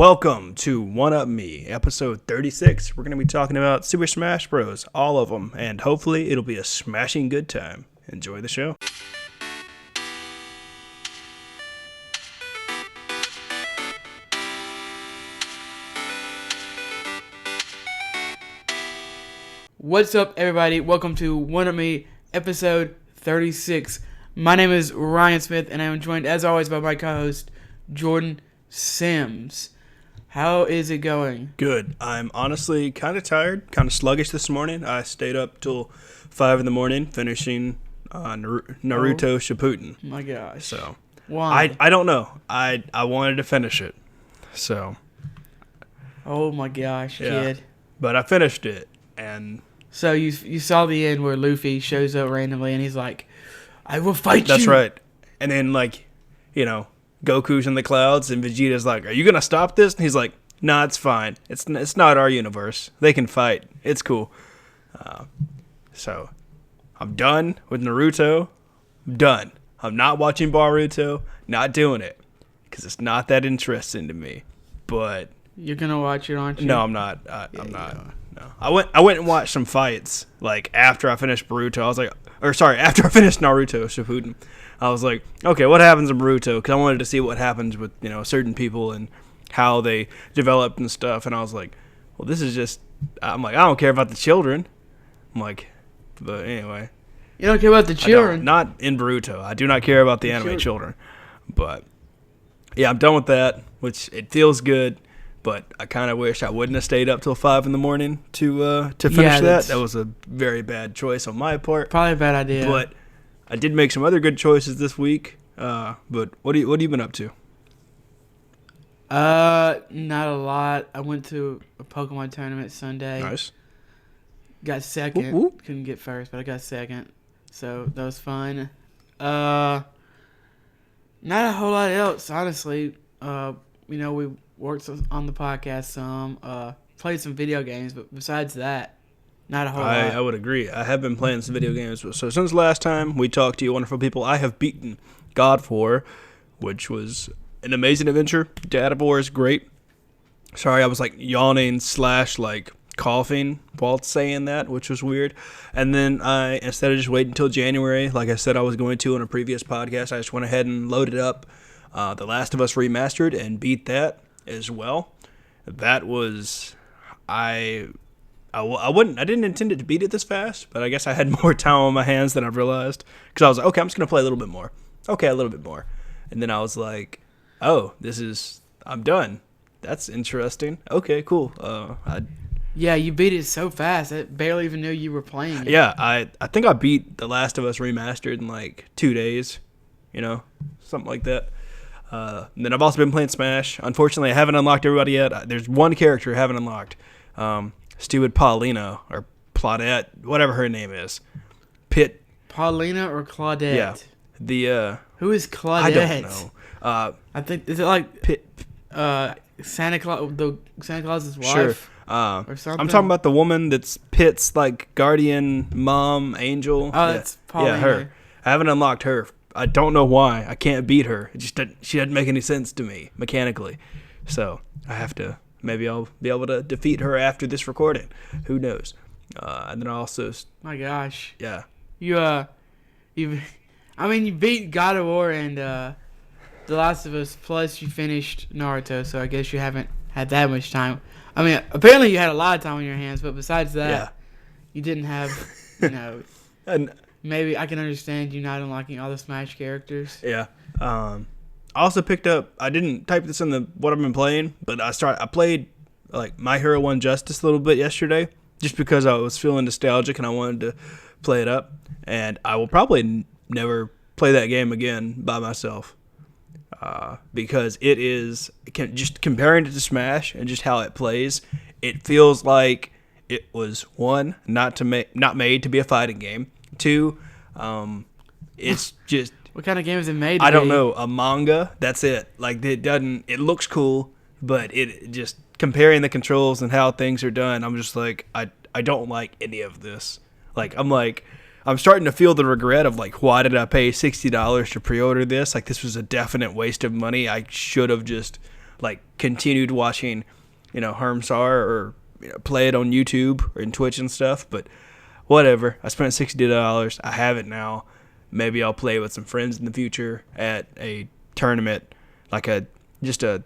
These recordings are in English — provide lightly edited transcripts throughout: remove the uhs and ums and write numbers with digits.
Welcome to One Up Me, episode 36. We're going to be talking about Super Smash Bros., all of them, and hopefully it'll be a smashing good time. Enjoy the show. What's up, everybody? Welcome to One Up Me, episode 36. My name is Ryan Smith, and I am joined, as always, by my co-host, Jordan Sims. How is it going? Good. I'm honestly kind of tired, kind of sluggish this morning. I stayed up till 5 in the morning finishing Naruto Shippuden. My gosh. So, Why? I don't know. I wanted to finish it. So. Oh my gosh, kid. But I finished it, and... So you saw the end where Luffy shows up randomly, and he's like, I will fight you! That's right. And then, Goku's in the clouds, and Vegeta's like, are you going to stop this? And he's like, nah, it's fine. It's not our universe. They can fight. It's cool. So, I'm done with Naruto. I'm done. I'm not watching Boruto. Not doing it. Because it's not that interesting to me. But... You're going to watch it, aren't you? No, I'm not. I'm not. No. I went and watched some fights, after I finished Boruto. I was like... after I finished Naruto Shippuden. I was like, okay, what happens in Boruto? Because I wanted to see what happens with, certain people and how they developed and stuff. And I was like, well, this is just... I'm like, I don't care about the children. I'm like, but anyway. You don't care about the children? Not in Boruto. I do not care about the anime children. But, yeah, I'm done with that, which it feels good. But I kind of wish I wouldn't have stayed up till 5 in the morning to finish that. That was a very bad choice on my part. Probably a bad idea. But I did make some other good choices this week. But what have you been up to? Not a lot. I went to a Pokemon tournament Sunday. Nice. Got second. Whoop, whoop. Couldn't get first, but I got second. So that was fun. Not a whole lot else, honestly. We worked on the podcast some, played some video games, but besides that, not a whole lot. I would agree. I have been playing some video games. So since last time we talked to you wonderful people, I have beaten God of War, which was an amazing adventure. God of War is great. Sorry, I was yawning / coughing while saying that, which was weird. And then instead of just waiting until January, like I said I was going to on a previous podcast, I just went ahead and loaded up The Last of Us Remastered and beat that as well. That was... I didn't intend it to beat it this fast, but I guess I had more time on my hands than I realized. Because I was like, okay, I'm just going to play a little bit more. Okay, a little bit more. And then I was like, oh, I'm done. That's interesting. Okay, cool. Yeah, you beat it so fast. I barely even knew you were playing it. Yeah, I think I beat The Last of Us Remastered in 2 days. Something like that. And then I've also been playing Smash. Unfortunately, I haven't unlocked everybody yet. There's one character I haven't unlocked. Stupid Paulina, or Claudette, whatever her name is. Paulina or Claudette? Yeah. Who is Claudette? I don't know. I think, is it Santa Claus, the Santa Claus's wife? Sure. Or something? I'm talking about the woman that's Pitt's guardian, mom, angel. Oh, that's Paulina. Yeah, her. I haven't unlocked her. I don't know why. I can't beat her. She doesn't make any sense to me mechanically. So I have to. Maybe I'll be able to defeat her after this recording. Who knows? And then I also... My gosh. Yeah. You beat God of War and The Last of Us, plus you finished Naruto, so I guess you haven't had that much time. I mean, apparently you had a lot of time on your hands, but besides that, you didn't have, And maybe I can understand you not unlocking all the Smash characters. Yeah. I also picked up... I didn't type this in what I've been playing, but I played My Hero 1 Justice a little bit yesterday, just because I was feeling nostalgic and I wanted to play it up. And I will probably never play that game again by myself. Because it is... Just comparing it to Smash and just how it plays, it feels like it was, 1, not made to be a fighting game. 2, it's just... What kind of game is it made? I don't know. A manga. That's it. It looks cool, but it just comparing the controls and how things are done. I'm just like, I don't like any of this. I'm starting to feel the regret of why did I pay $60 to pre-order this? This was a definite waste of money. I should have just like continued watching, Hermsar or play it on YouTube or in Twitch and stuff. But whatever. I spent $60. I have it now. Maybe I'll play with some friends in the future at a tournament, like just a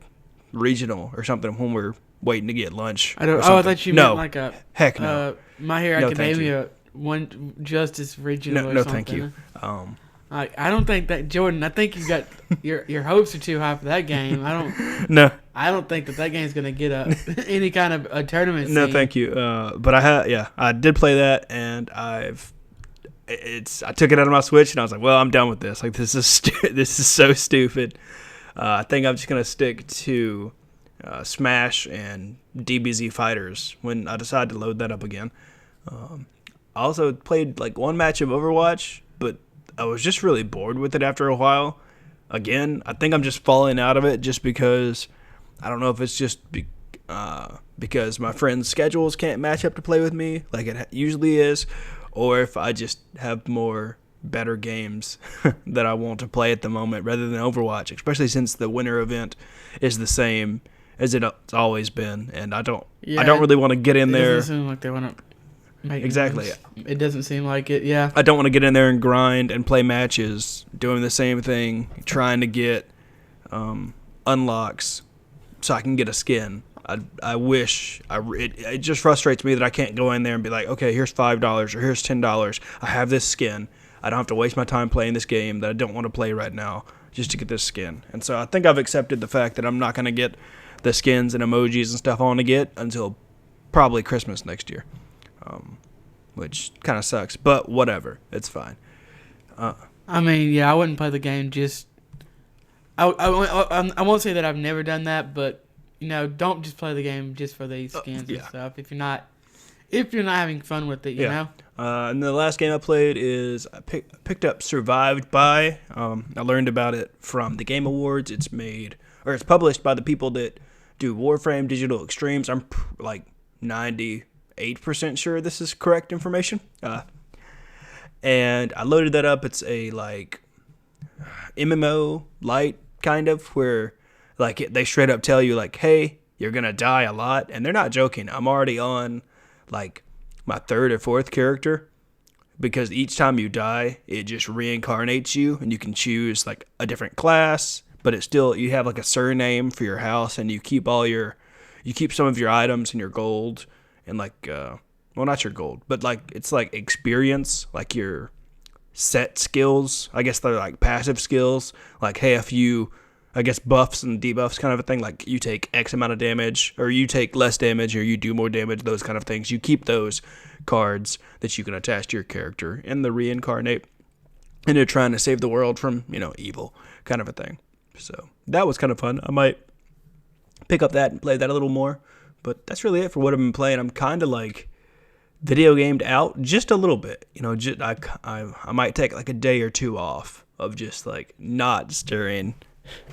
regional or something when we're waiting to get lunch. I thought you meant like a heck no. My Hero Academia one Justice regional. No, thank you. I don't think that, Jordan. I think you got your hopes are too high for that game. I don't think that game's gonna get any kind of a tournament. No, thank you. But I did play that, and I took it out of my Switch, and I was like, well, I'm done with this. Like, this is this is so stupid. I think I'm just gonna stick to Smash and DBZ Fighters when I decide to load that up again. I also played like one match of Overwatch, but I was just really bored with it after a while. Again, I think I'm just falling out of it just because I don't know if it's just because my friends' schedules can't match up to play with me like it usually is, or if I just have more better games that I want to play at the moment rather than Overwatch, especially since the winter event is the same as it's always been, and I don't really want to get in there. It doesn't seem like they want to make exactly. Moves. It doesn't seem like it. Yeah, I don't want to get in there and grind and play matches doing the same thing, trying to get unlocks so I can get a skin. I wish it just frustrates me that I can't go in there and be like, okay, here's $5 or here's $10. I have this skin. I don't have to waste my time playing this game that I don't want to play right now just to get this skin. And so I think I've accepted the fact that I'm not going to get the skins and emojis and stuff I want to get until probably Christmas next year, which kind of sucks. But whatever, it's fine. I mean, yeah, I wouldn't play the game just. I won't say that I've never done that, but don't just play the game just for these skins and stuff. If you're not having fun with it, you know. And the last game I played is I picked up Survived By. I learned about it from the Game Awards. It's published by the people that do Warframe Digital Extremes. I'm like 98% sure this is correct information. And I loaded that up. It's a like MMO light kind of where like they straight up tell you like, hey, you're gonna die a lot, and they're not joking. I'm already on like my third or fourth character because each time you die, it just reincarnates you, and you can choose like a different class, but it's still you have like a surname for your house, and you keep some of your items and your gold and like well, not your gold, but like it's like experience, like your set skills. I guess they're like passive skills. Like, hey, if you, I guess buffs and debuffs kind of a thing. Like you take X amount of damage, or you take less damage, or you do more damage. Those kind of things. You keep those cards that you can attach to your character, and the reincarnate. And they're trying to save the world from evil kind of a thing. So that was kind of fun. I might pick up that and play that a little more. But that's really it for what I've been playing. I'm kind of like video gamed out just a little bit. I might take like a day or two off of just like not staring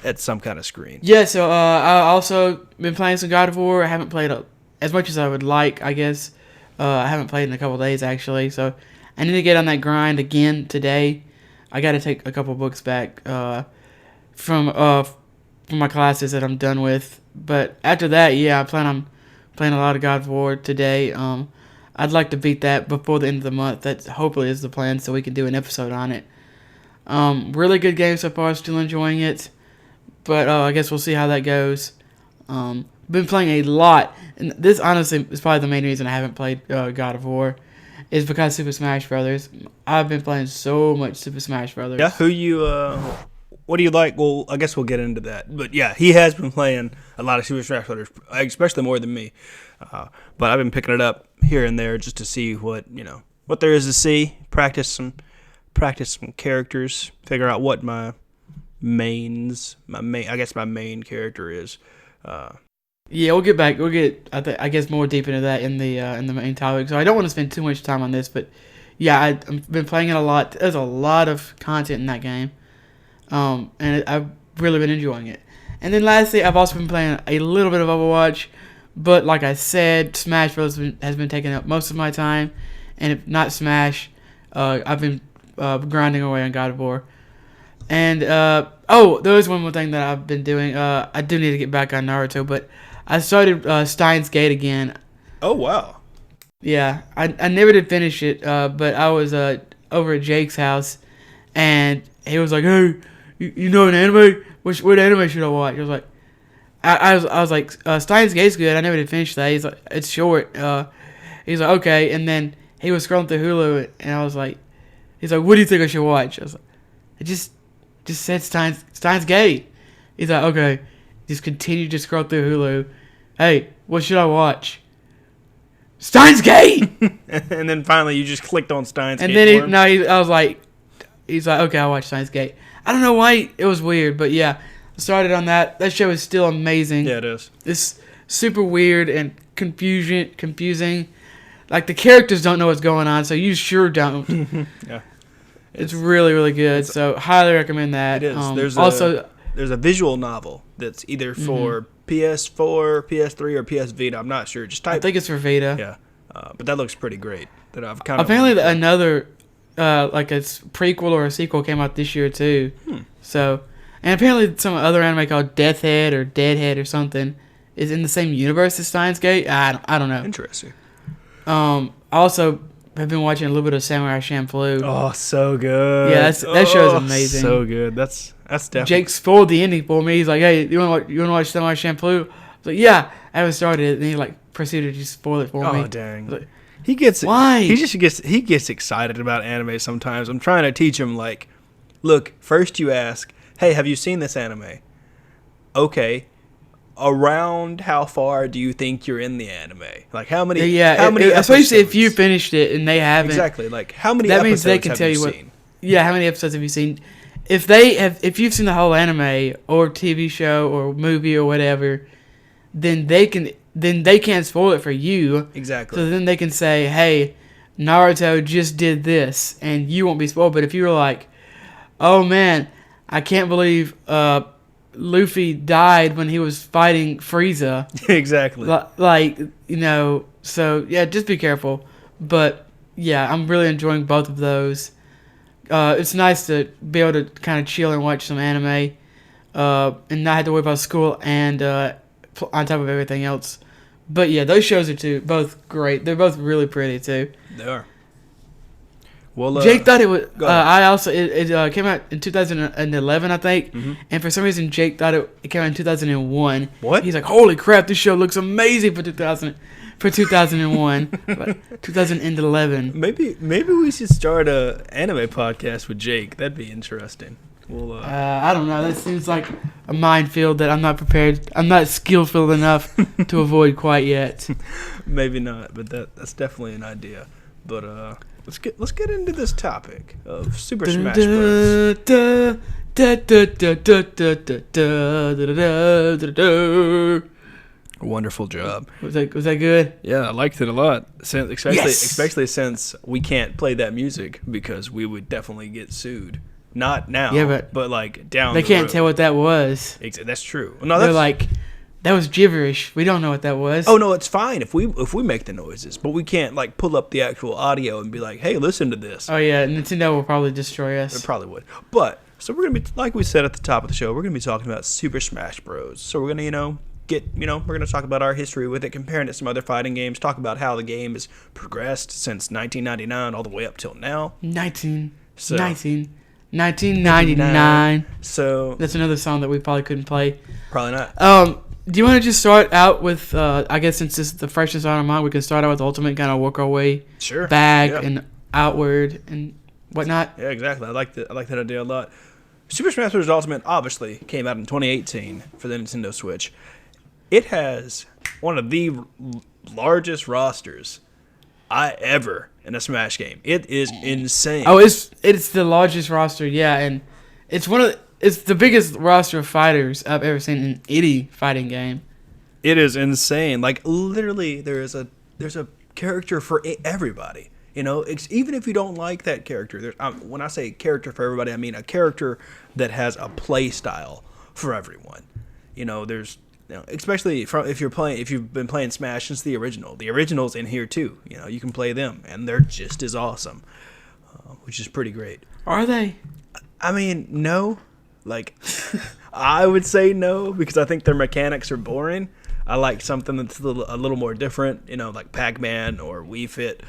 at some kind of screen. Yeah, so I also been playing some God of War. I haven't played as much as I would like, I guess. I haven't played in a couple of days actually, so I need to get on that grind again today. I got to take a couple books back from my classes that I'm done with. But after that, yeah, I plan on playing a lot of God of War today. I'd like to beat that before the end of the month. That hopefully is the plan, so we can do an episode on it. Really good game so far. Still enjoying it, but I guess we'll see how that goes. Been playing a lot, and this honestly is probably the main reason I haven't played God of War, is because Super Smash Brothers. I've been playing so much Super Smash Brothers. Yeah, what do you like? Well, I guess we'll get into that. But yeah, he has been playing a lot of Super Smash Brothers, especially more than me. But I've been picking it up here and there just to see what there is to see, practice some characters, figure out what my main character is. Yeah, we'll get I guess more deep into that in the main topic. So I don't want to spend too much time on this, but yeah, I've been playing it a lot. There's a lot of content in that game, and I've really been enjoying it. And then lastly, I've also been playing a little bit of Overwatch, but like I said, Smash Bros. Has been taking up most of my time, and if not Smash, I've been grinding away on God of War. And there was one more thing that I've been doing. I do need to get back on Naruto, but I started Steins Gate again. Oh wow. Yeah, I never did finish it, but I was over at Jake's house, and he was like, "Hey, you know an anime? What anime should I watch?" I was like, I was like, Steins Gate's good. I never did finish that. He's like, it's short. He's like, okay, and then he was scrolling through Hulu, and I was like, he's like, what do you think I should watch? I was like, it just said Steins Gate. He's like, okay, just continue to scroll through Hulu. Hey, what should I watch? Steins Gate. And then finally, you just clicked on Steins And Gate. then I was like, he's like, okay, I'll watch Steins Gate. I don't know why it was weird, but yeah, I started on that. That show is still amazing. Yeah, it is. It's super weird and confusing. Like the characters don't know what's going on, so you sure don't. Yeah. It's really, really good. So highly recommend that. It is. There's a visual novel that's either for PS4, PS3, or PS Vita. I'm not sure. Just type. I think it's for Vita. Yeah, but that looks pretty great. That I've kind Apparently, another like a prequel or a sequel came out this year too. So, and apparently some other anime called Death Head or Deadhead or something is in the same universe as Steins Gate. I don't know. Interesting. Also, I've been watching a little bit of Samurai Champloo. Oh, so good. Yeah, that show is amazing. So good. That's definitely. Jake spoiled the ending for me. He's like, "Hey, you want to watch Samurai Champloo?" I was like, "Yeah." I haven't started it, and he like proceeded to just spoil it for me. Oh dang. Like, He gets why? He gets excited about anime sometimes. I'm trying to teach him like, look, first you ask, "Hey, have you seen this anime?" Okay. Around how far do you think you're in the anime? Like how many? Yeah, how many? especially if episodes? you finished it and they haven't. Exactly. Like how many? That episodes means they can have tell you you what. seen? Yeah, how many episodes have you seen? If you've seen the whole anime or TV show or movie or whatever, then they can't spoil it for you. Exactly. So then they can say, "Hey, Naruto just did this," and you won't be spoiled. But if you were like, "Oh man, I can't believe Luffy died when he was fighting Frieza," Exactly. like so yeah, just be careful. But yeah, I'm really enjoying both of those. It's nice to be able to kind of chill and watch some anime, and not have to worry about school and on top of everything else. But yeah, those shows are both great. They're both really pretty too. They are. Well, Jake thought it was. go ahead. It came out in 2011, I think, and for some reason Jake thought it came out in 2001. What? He's like, "Holy crap! This show looks amazing for 2001, but 2011." Maybe we should start a anime podcast with Jake. That'd be interesting. Well, I don't know. That seems like a minefield that I'm not prepared. I'm not skillful enough to avoid quite yet. maybe not, but that's definitely an idea. But let's get into this topic of Super Smash Bros. Wonderful job. Was that good? Yeah, I liked it a lot. Especially since we can't play that music because we would definitely get sued. Not now, Yeah, but like down. They the can't road. tell what that was. That's true. No, They're that's like, that was gibberish. We don't know what that was. Oh no, it's fine if we make the noises, but we can't like pull up the actual audio and be like, "Hey, listen to this." Oh yeah, Nintendo will probably destroy us. It probably would. But so we're gonna be like we said at the top of the show, we're gonna be talking about Super Smash Bros. So we're gonna we're gonna talk about our history with it, comparing it to some other fighting games, talk about how the game has progressed since 1999 all the way up till now. 1999. So That's another song that we probably couldn't play. probably not. Do you want to just start out with? I guess since this is the freshest on our mind, we can start out with Ultimate, kind of work our way Sure. back Yeah. and outward and whatnot. Yeah, exactly. I like that idea a lot. Super Smash Bros. Ultimate obviously came out in 2018 for the Nintendo Switch. It has one of the largest rosters ever in a Smash game. It is insane. Oh, it's the largest roster, yeah, and it's the biggest roster of fighters I've ever seen in any fighting game. It is insane. Like literally, there's a character for everybody. You know, even if you don't like that character, when I say character for everybody, I mean a character that has a play style for everyone. You know, especially if you've been playing Smash since the original. The original's in here too. You know, you can play them, and they're just as awesome, which is pretty great. Are they? I mean, no. Like, I would say no because I think their mechanics are boring. I like something that's a little more different, like Pac-Man or Wii Fit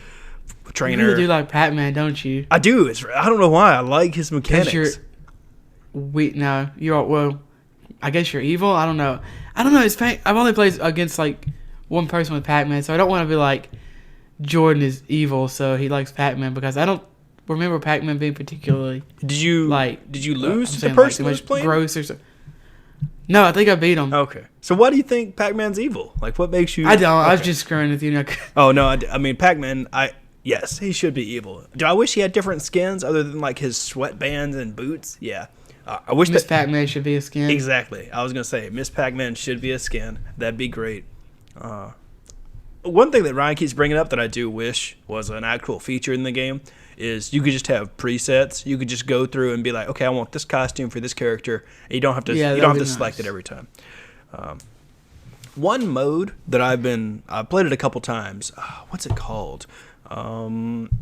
Trainer. You really do like Pac-Man, don't you? I do. I don't know why. I like his mechanics. I guess you're evil. I don't know. I've only played against like one person with Pac-Man, so I don't want to be like Jordan is evil, so he likes Pac-Man because I don't remember Pac-Man being particularly. Did you lose to the saying, person like, who was playing? Gross or something. No, I think I beat him. Okay. So why do you think Pac-Man's evil? Like, what makes you? I don't. Okay. I was just screwing with you. Oh no! I mean, Pac-Man. Yes, he should be evil. Do I wish he had different skins other than like his sweatbands and boots? Yeah. I wish Miss Pac-Man should be a skin. Exactly. I was gonna say Miss Pac-Man should be a skin. That'd be great. One thing that Ryan keeps bringing up that I do wish was an actual feature in the game is you could just have presets. You could just go through and be like, okay, I want this costume for this character. And you don't have to. You don't have to select it every time. One mode that I've played it a couple times. What's it called?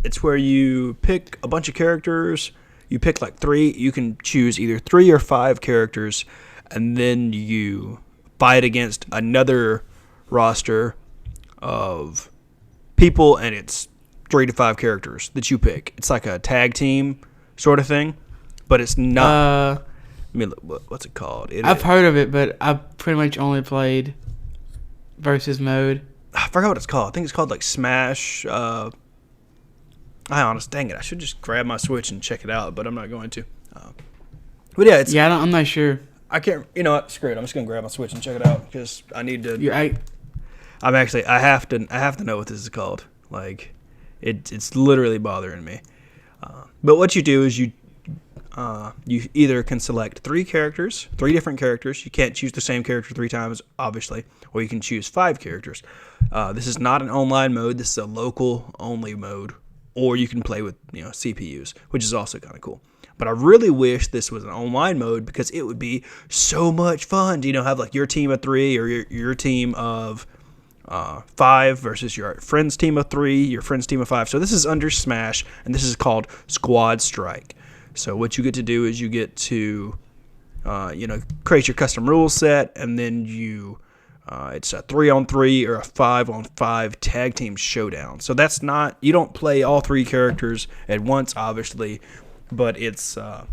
It's where you pick a bunch of characters. You pick like 3. You can choose either 3 or 5 characters, and then you fight against another roster of people, and it's 3 to 5 characters that you pick. It's like a tag team sort of thing, but it's not. What's it called? I've heard of it, but I've pretty much only played versus mode. I forgot what it's called. I think it's called like Smash. Dang it! I should just grab my Switch and check it out, but I'm not going to. But yeah, I'm not sure. I can't. You know what? Screw it. I'm just gonna grab my Switch and check it out because I need to. I have to know what this is called. Like, it's literally bothering me. But what you do is you either can select 3 different characters. You can't choose the same character 3 times, obviously, or you can choose 5 characters. This is not an online mode. This is a local only mode, or you can play with CPUs, which is also kind of cool. But I really wish this was an online mode because it would be so much fun to have like your team of 3 or your team of 5 versus your friend's team of 3, your friend's team of 5. So this is under Smash, and this is called Squad Strike. So what you get to do is you get to, create your custom rule set, and then it's a 3-on-3 or a 5-on-5 tag team showdown. So that's not, you don't play all 3 characters at once, obviously, but it's kind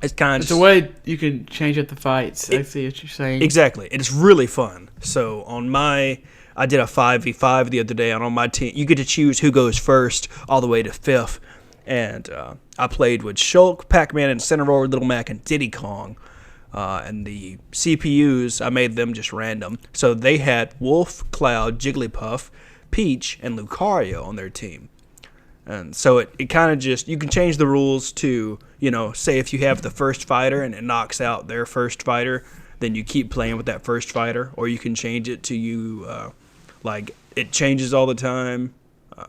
of. It's a way you can change up the fights. I see what you're saying. Exactly, and it's really fun. So I did a 5v5 the other day, and on my team, you get to choose who goes first all the way to 5th. And I played with Shulk, Pac-Man, and Cinnamoroll, Little Mac, and Diddy Kong. And the CPUs, I made them just random. So they had Wolf, Cloud, Jigglypuff, Peach, and Lucario on their team. And so it kind of just, you can change the rules to, say if you have the first fighter and it knocks out their first fighter, then you keep playing with that first fighter. Or you can change it to like it changes all the time.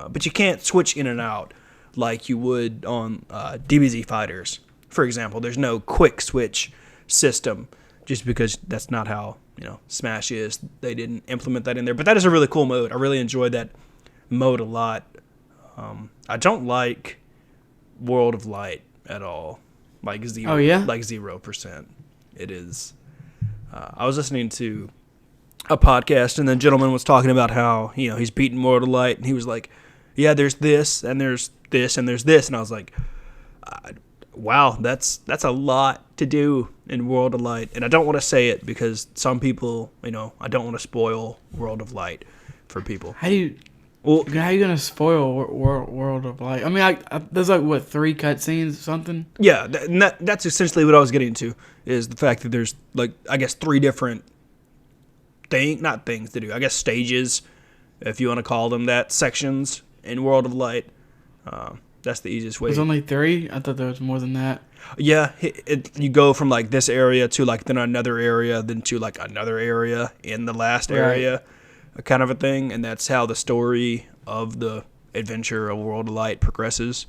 But you can't switch in and out like you would on DBZ fighters. For example, there's no quick switch system just because that's not how Smash is. They didn't implement that in there. But that is a really cool mode. I really enjoyed that mode a lot. I don't like World of Light at all. Like 0. Oh, yeah? Like 0%. It is. I was listening to a podcast, and the gentleman was talking about how he's beaten World of Light, and he was like, yeah, there's this, and there's this, and there's this, and I was like, wow, that's a lot to do in World of Light, and I don't want to say it because some people, I don't want to spoil World of Light for people. How you gonna spoil World of Light? I mean, there's like 3 cutscenes or something. Yeah, that's essentially what I was getting to, is the fact that there's like, I guess 3 different not things to do, I guess stages, if you want to call them that, sections in World of Light. That's the easiest way. There's only 3? I thought there was more than that. Yeah, you go from like this area to like then another area, then to like another area in the last area, kind of a thing. And that's how the story of the adventure of World of Light progresses.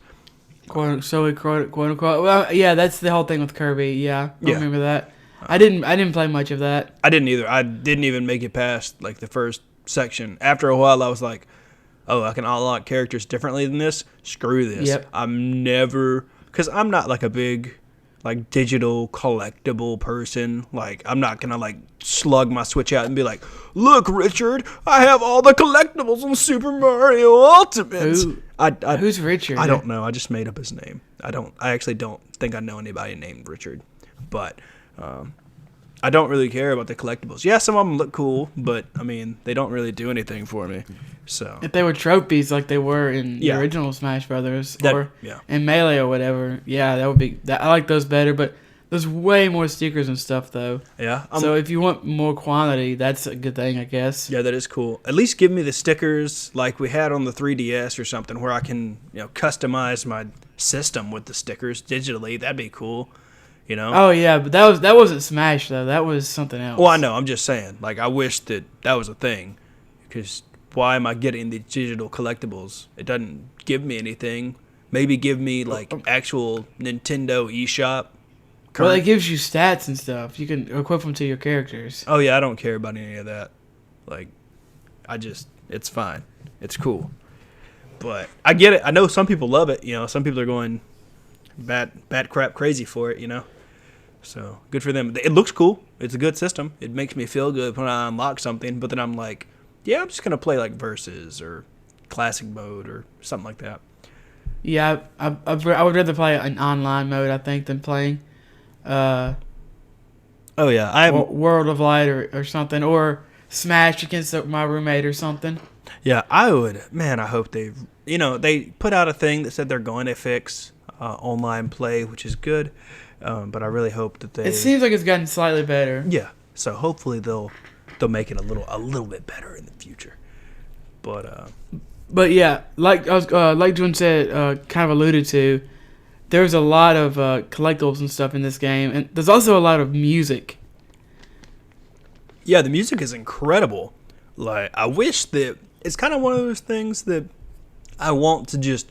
Quote unquote. Well, yeah, that's the whole thing with Kirby. Yeah, I remember that. I didn't play much of that. I didn't either. I didn't even make it past like the first section. After a while, I was like, oh, I can unlock characters differently than this? Screw this. Yep. I'm never... Because I'm not like a big like digital collectible person. Like I'm not gonna like slug my Switch out and be like, "Look, Richard, I have all the collectibles on Super Mario Ultimate." Who's Richard? I don't know. I just made up his name. I actually don't think I know anybody named Richard, but I don't really care about the collectibles. Yeah, some of them look cool, but I mean, they don't really do anything for me. So if they were trophies like they were in the original Smash Brothers or in Melee or whatever, that would be. I like those better, but there's way more stickers and stuff though. Yeah. So if you want more quantity, that's a good thing, I guess. Yeah, that is cool. At least give me the stickers like we had on the 3DS or something, where I can customize my system with the stickers digitally. That'd be cool. Oh yeah, but that wasn't Smash though. That was something else. Well, I know. I'm just saying. Like, I wish that was a thing, because why am I getting the digital collectibles? It doesn't give me anything. Maybe give me like actual Nintendo eShop. Well, it gives you stats and stuff. You can equip them to your characters. Oh yeah, I don't care about any of that. Like, it's fine. It's cool. But I get it. I know some people love it. Some people are going bat crap crazy for it. So good for them. It looks cool. It's a good system. It makes me feel good when I unlock something. But then I'm like, yeah, I'm just gonna play like versus or classic mode or something like that. Yeah, I would rather play an online mode, I think, than playing. Oh yeah, World of Light or something, or Smash against my roommate or something. Yeah, I would. Man, I hope they put out a thing that said they're going to fix online play, which is good. But I really hope that they. It seems like it's gotten slightly better. Yeah, so hopefully they'll make it a little bit better in the future. But yeah, like June said, kind of alluded to, there's a lot of collectibles and stuff in this game, and there's also a lot of music. Yeah, the music is incredible. Like, I wish that it's kind of one of those things that I want to just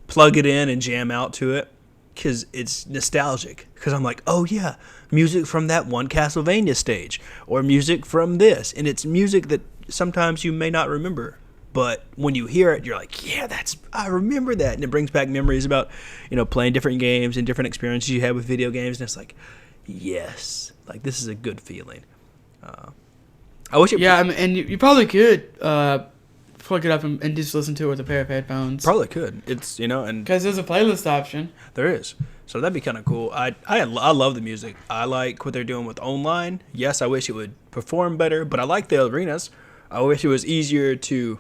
plug it in and jam out to it, because it's nostalgic. Because I'm like, oh yeah, music from that one Castlevania stage, or music from this, and it's music that sometimes you may not remember, but when you hear it, you're like, yeah, I remember that, and it brings back memories about playing different games and different experiences you had with video games, and it's like, yes, like this is a good feeling. I wish it. Yeah, and you probably could plug it up and just listen to it with a pair of headphones. Probably could. It's and because there's a playlist option. There is, so that'd be kind of cool. I love the music. I like what they're doing with online. Yes, I wish it would perform better, but I like the arenas. I wish it was easier to.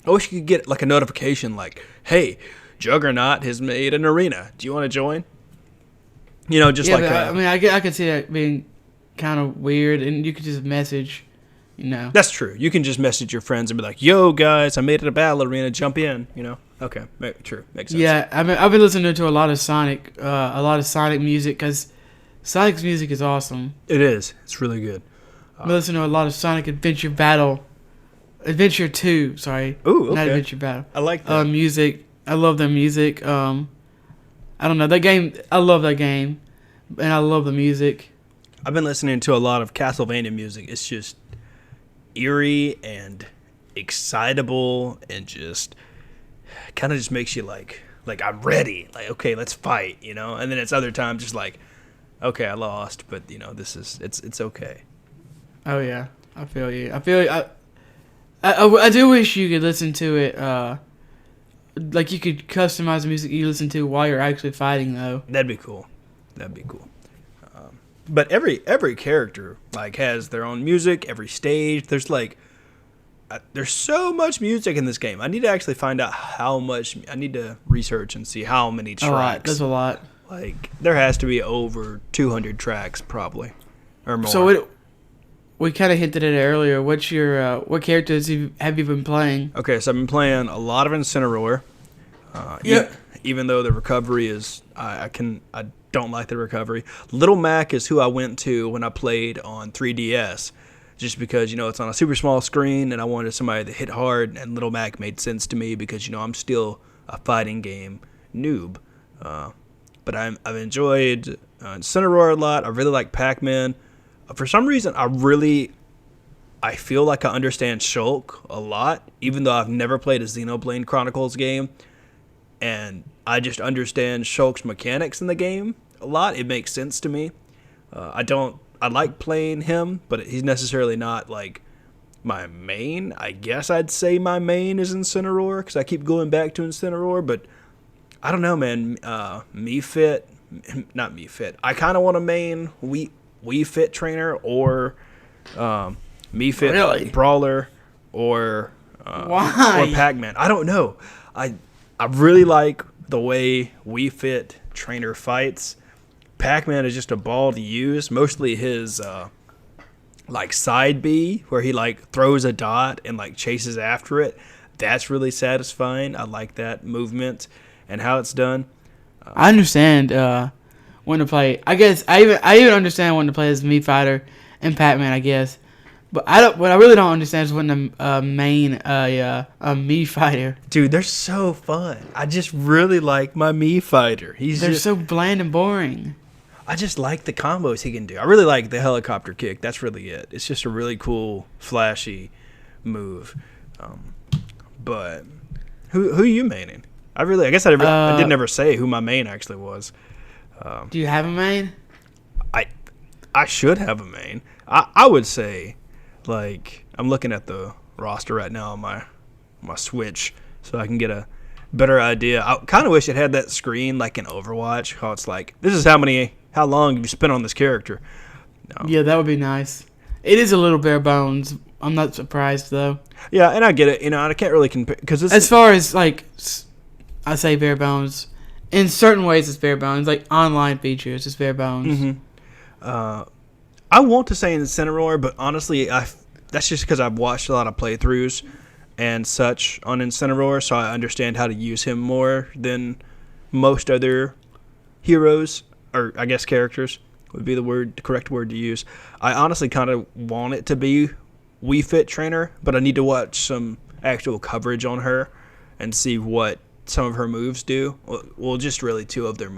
I wish you could get like a notification like, "Hey, Juggernaut has made an arena. Do you want to join?" Just like. I mean, I could see that being kind of weird, and you could just message. That's true. You can just message your friends and be like, "Yo, guys, I made it a battle arena. Jump in." Okay, true, makes sense. Yeah, I mean, I've been listening to a lot of Sonic music because Sonic's music is awesome. It is. It's really good. I've been listening to a lot of Sonic Adventure 2. Sorry. Ooh, okay. Not Adventure Battle. I like that. Music. I love their music. I don't know that game. I love that game, and I love the music. I've been listening to a lot of Castlevania music. It's just eerie and excitable and just kind of just makes you like I'm ready, like, okay, let's fight, and then it's other times just like, okay, I lost, but it's okay. Oh yeah, I feel you. I do wish you could listen to it like you could customize the music you listen to while you're actually fighting though. That'd be cool. But every character like has their own music. Every stage, there's so much music in this game. I need to actually find out how much. I need to research and see how many tracks. A lot. There's a lot. Like, there has to be over 200 tracks probably, or more. So we kind of hinted at it earlier. What's your what characters have you been playing? Okay, so I've been playing a lot of Incineroar. Even though the recovery is, I don't like the recovery. Little Mac is who I went to when I played on 3DS, just because it's on a super small screen and I wanted somebody that hit hard, and Little Mac made sense to me because I'm still a fighting game noob. But I've enjoyed Incineroar a lot. I really like Pac-Man. For some reason, I feel like I understand Shulk a lot, even though I've never played a Xenoblade Chronicles game. And I just understand Shulk's mechanics in the game. a lot, it makes sense to me. I like playing him, but he's necessarily not like my main. I guess I'd say my main is Incineroar because I keep going back to Incineroar, but I don't know, man. Not Mii-Fit. I kind of want a main Wii Fit trainer or Mii-Fit Really? Brawler or Why? Pac-Man. I don't know. I really like the way Wii Fit trainer fights. Pac-Man is just a ball to use. Mostly his like side B, where he like throws a dot and like chases after it. That's really satisfying. I like that movement and how it's done. I understand when to play. I guess I even understand when to play as Mii Fighter and Pac-Man. I guess, but I don't. What I really don't understand is when to main a Mii Fighter. Dude, they're so fun. I just really like my Mii Fighter. They're so bland and boring. I just like the combos he can do. I really like the helicopter kick. That's really it. It's just a really cool, flashy move. But who are you maining? I guess I didn't ever say who my main actually was. Do you have a main? I should have a main. I would say, like, I'm looking at the roster right now on my Switch, so I can get a better idea. I kind of wish it had that screen like in Overwatch, how it's like, this is how long have you spent on this character. No. Yeah, that would be nice. It is a little bare bones. I'm not surprised though. Yeah, and I get it. I can't really compare because as far as like, I say bare bones. In certain ways, it's bare bones. Like online features, it's bare bones. Mm-hmm. I want to say Incineroar, but honestly, that's just because I've watched a lot of playthroughs and such on Incineroar, so I understand how to use him more than most other heroes, or I guess characters would be the correct word to use. I honestly kind of want it to be Wii Fit Trainer, but I need to watch some actual coverage on her and see what some of her moves do. Well, just really two of her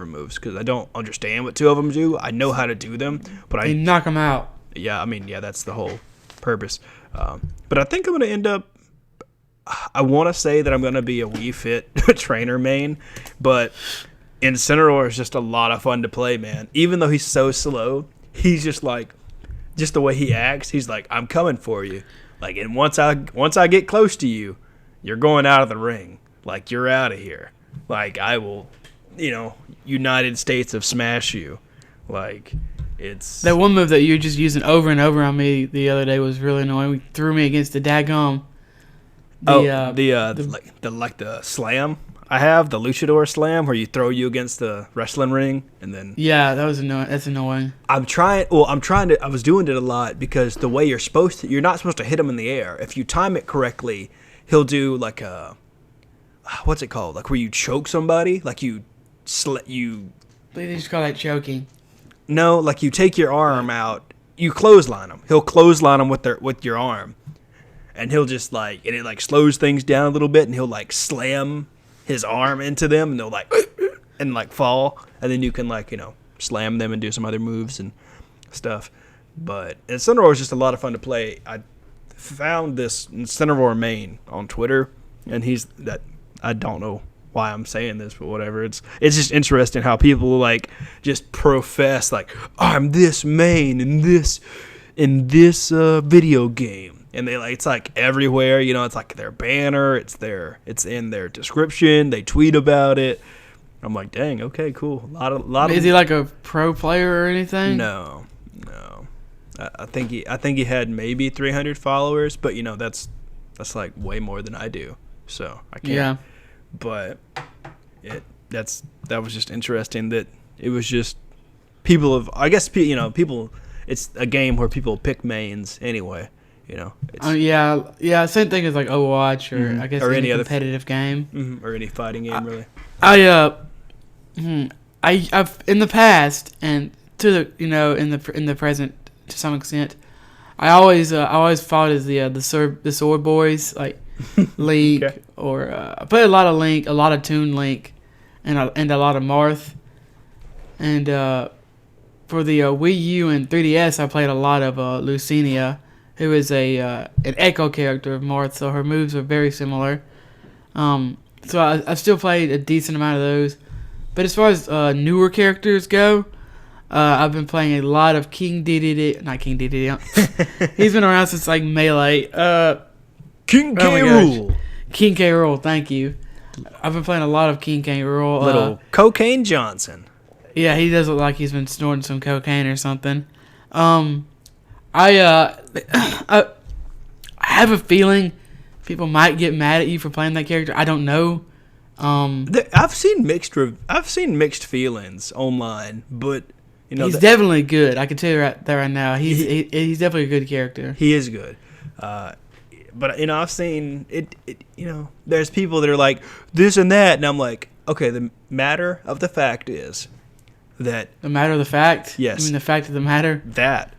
moves, because I don't understand what two of them do. I know how to do them, but You knock them out. Yeah, that's the whole purpose. But I think I'm going to end up, I want to say that I'm going to be a Wii Fit trainer main, but Incineroar is just a lot of fun to play, man. Even though he's so slow, he's just the way he acts, he's like, I'm coming for you. Like, and once I get close to you, you're going out of the ring. Like, you're out of here. Like, I will, United States of smash you. Like, it's... That one move that you were just using over and over on me the other day was really annoying. We threw me against the daggum. The slam I have, the luchador slam, where you throw you against the wrestling ring, and then... Yeah, that was annoying. That's annoying. I was doing it a lot because the way you're not supposed to hit him in the air. If you time it correctly, he'll do like a... What's it called? Like where you choke somebody? Like you... They just call that choking. No, like you take your arm out, you clothesline him. He'll clothesline him with your arm. And he'll just and it like slows things down a little bit, and he'll like slam his arm into them, and they'll like fall, and then you can slam them and do some other moves and stuff. But Incineroar is just a lot of fun to play. I found this Incineroar main on Twitter, and I don't know why I'm saying this, but whatever. It's just interesting how people just profess I'm this main in this video game. And they it's everywhere, it's like their banner, it's in their description, they tweet about it. I'm like, dang, okay, cool. A lot of. Is he like a pro player or anything? No. I think he had maybe 300 followers, but that's like way more than I do, so I can't. Yeah. But that was just interesting that it was just people. It's a game where people pick mains anyway. Yeah. Same thing as like Overwatch or I guess or any other competitive game. Mm-hmm. Or any fighting game, really. I've in the past and to the in the present to some extent, I always fought as the Sword Boys like Link Okay. or I played a lot of Link, a lot of Toon Link, and a lot of Marth, and for the Wii U and 3DS I played a lot of Lucinia, who is an Echo character of Marth, so her moves are very similar. So I still played a decent amount of those. But as far as newer characters go, I've been playing a lot of King Dedede. Not King Dedede. He's been around since like Melee. King K. Rool. King K. Rool, thank you. I've been playing a lot of King K. Rool. Little Cocaine Johnson. Yeah, he does look like he's been snorting some cocaine or something. I have a feeling people might get mad at you for playing that character. I don't know. I've seen mixed feelings online, but you know he's definitely good. I can tell you right now. He's definitely a good character. He is good. But you know, I've seen it. You know, there's people that are like this and that, and I'm like, okay. The matter of the fact is that the matter of the fact. Yes. You mean the fact of the matter? That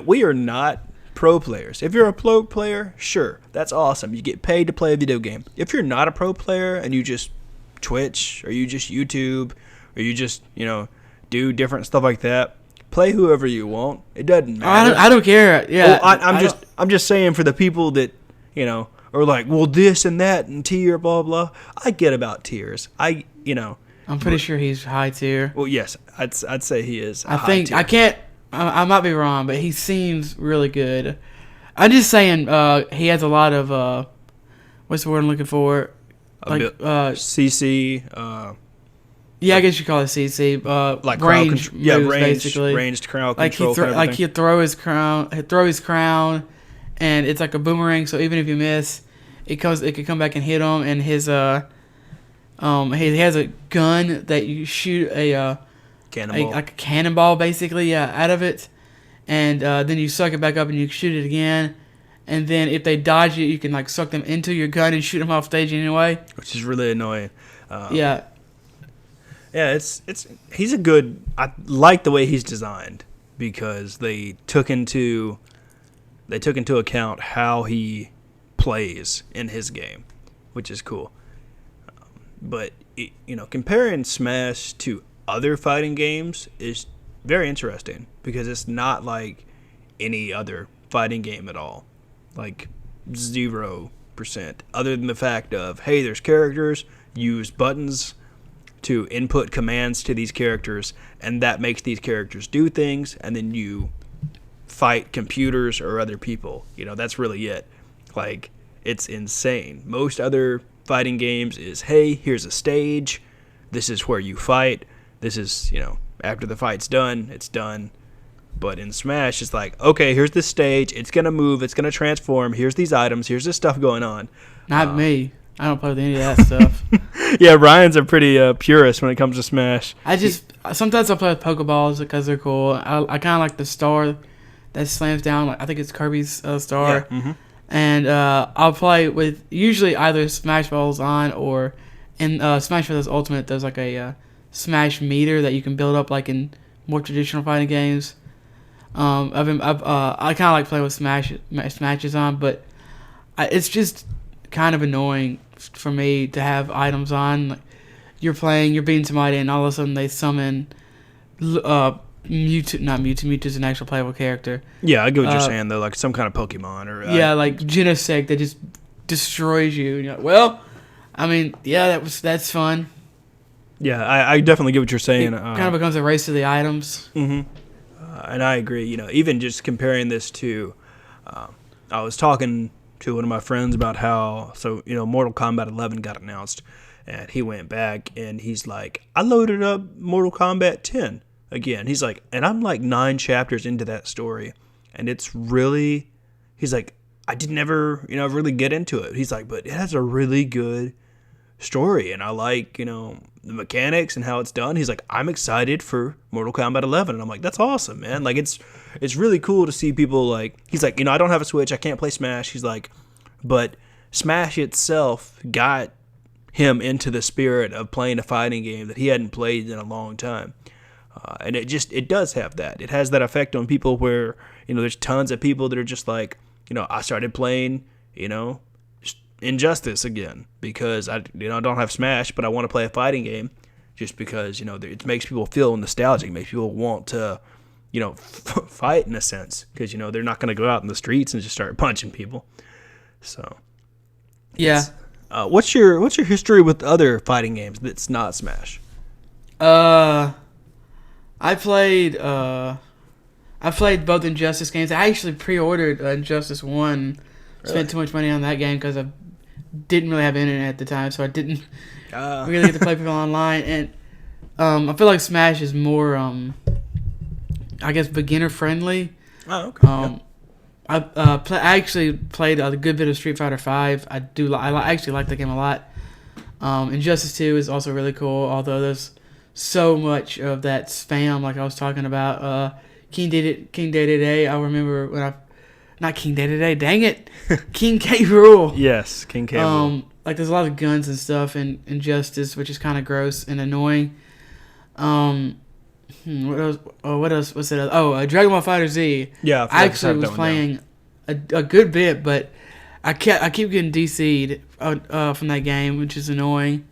we are not pro players. If you're a pro player, sure, that's awesome. You get paid to play a video game. If you're not a pro player and you just Twitch or you just YouTube or you just do different stuff like that, play whoever you want. It doesn't matter. I don't care. Yeah, well, I'm just saying for the people that are like, well, this and that and tier, blah blah. I get about tiers. I'm pretty sure he's high tier. Well, yes, I'd say he is. I think tier. I can't. I might be wrong, but he seems really good. I'm just saying he has a lot of what's the word I'm looking for? Like CC. Yeah, I guess you call it CC. Like range moves, basically. Ranged crowd like control. Like he'd throw his crown, and it's like a boomerang. So even if you miss, it could come back and hit him. And his he has a gun that you shoot cannonball. Like a cannonball, basically, out of it, and then you suck it back up and you shoot it again. And then if they dodge it, you can like suck them into your gun and shoot them off stage anyway. Which is really annoying. Yeah. Yeah, he's a good. I like the way he's designed because they took into account how he plays in his game, which is cool. But comparing Smash to other fighting games is very interesting because it's not like any other fighting game at all, like 0%. Other than the fact of, hey, there's characters, use buttons to input commands to these characters, and that makes these characters do things, and then you fight computers or other people. That's really it. Like, it's insane. Most other fighting games is, hey, here's a stage, this is where you fight, this is, after the fight's done, it's done. But in Smash, it's like, okay, here's this stage, it's gonna move, it's gonna transform, here's these items, here's this stuff going on. Not me. I don't play with any of that stuff. Yeah, Ryan's a pretty purist when it comes to Smash. Sometimes I play with Pokeballs because they're cool. I kind of like the star that slams down. Like, I think it's Kirby's star. Yeah. Mm-hmm. And I'll play with usually either Smash Balls on or in Smash Bros. Ultimate. There's like a Smash meter that you can build up like in more traditional fighting games. I kind of like playing with Smashes on, but it's just kind of annoying for me to have items on. Like, you're beating somebody, and all of a sudden they summon Mewtwo's an actual playable character. Yeah, I get what you're saying though, like some kind of Pokemon or like Genesect that just destroys you. And you're like, well, I mean, yeah, that's fun. Yeah, I definitely get what you're saying. It kind of becomes a race to the items. Mm-hmm. And I agree. Even just comparing this to, I was talking to one of my friends about how Mortal Kombat 11 got announced, and he went back and he's like, I loaded up Mortal Kombat 10 again. He's like, and I'm like 9 chapters into that story, and it's really, he's like, I didn't ever really get into it. He's like, but it has a really good story, and I like the mechanics and how it's done. He's like, I'm excited for Mortal Kombat 11, and I'm like, that's awesome, man. Like, it's really cool to see people like, he's like, I don't have a Switch, I can't play Smash. He's like, but Smash itself got him into the spirit of playing a fighting game that he hadn't played in a long time. And it does have that. It has that effect on people where, there's tons of people that are just like, I started playing, Injustice again because I don't have Smash, but I want to play a fighting game just because, it makes people feel nostalgic, makes people want to, fight in a sense because, they're not going to go out in the streets and just start punching people. So, yeah. What's your history with other fighting games that's not Smash? I played both Injustice games. I actually pre-ordered Injustice 1. Really? Spent too much money on that game because I didn't really have internet at the time, so I didn't really get to play people online. And I feel like Smash is more, I guess, beginner friendly. Oh, okay. I actually played a good bit of Street Fighter V. I actually like that game a lot. Injustice 2 is also really cool, although there's so much of that spam, like I was talking about. King Day. I remember when not King Day. Dang it, King K. Rool. Yes, King K. Rool. Like there's a lot of guns and stuff in Injustice, which is kind of gross and annoying. What else? What else? What's it? Dragon Ball Fighter Z. Yeah, I actually was playing a good bit, but I keep getting DC'd from that game, which is annoying.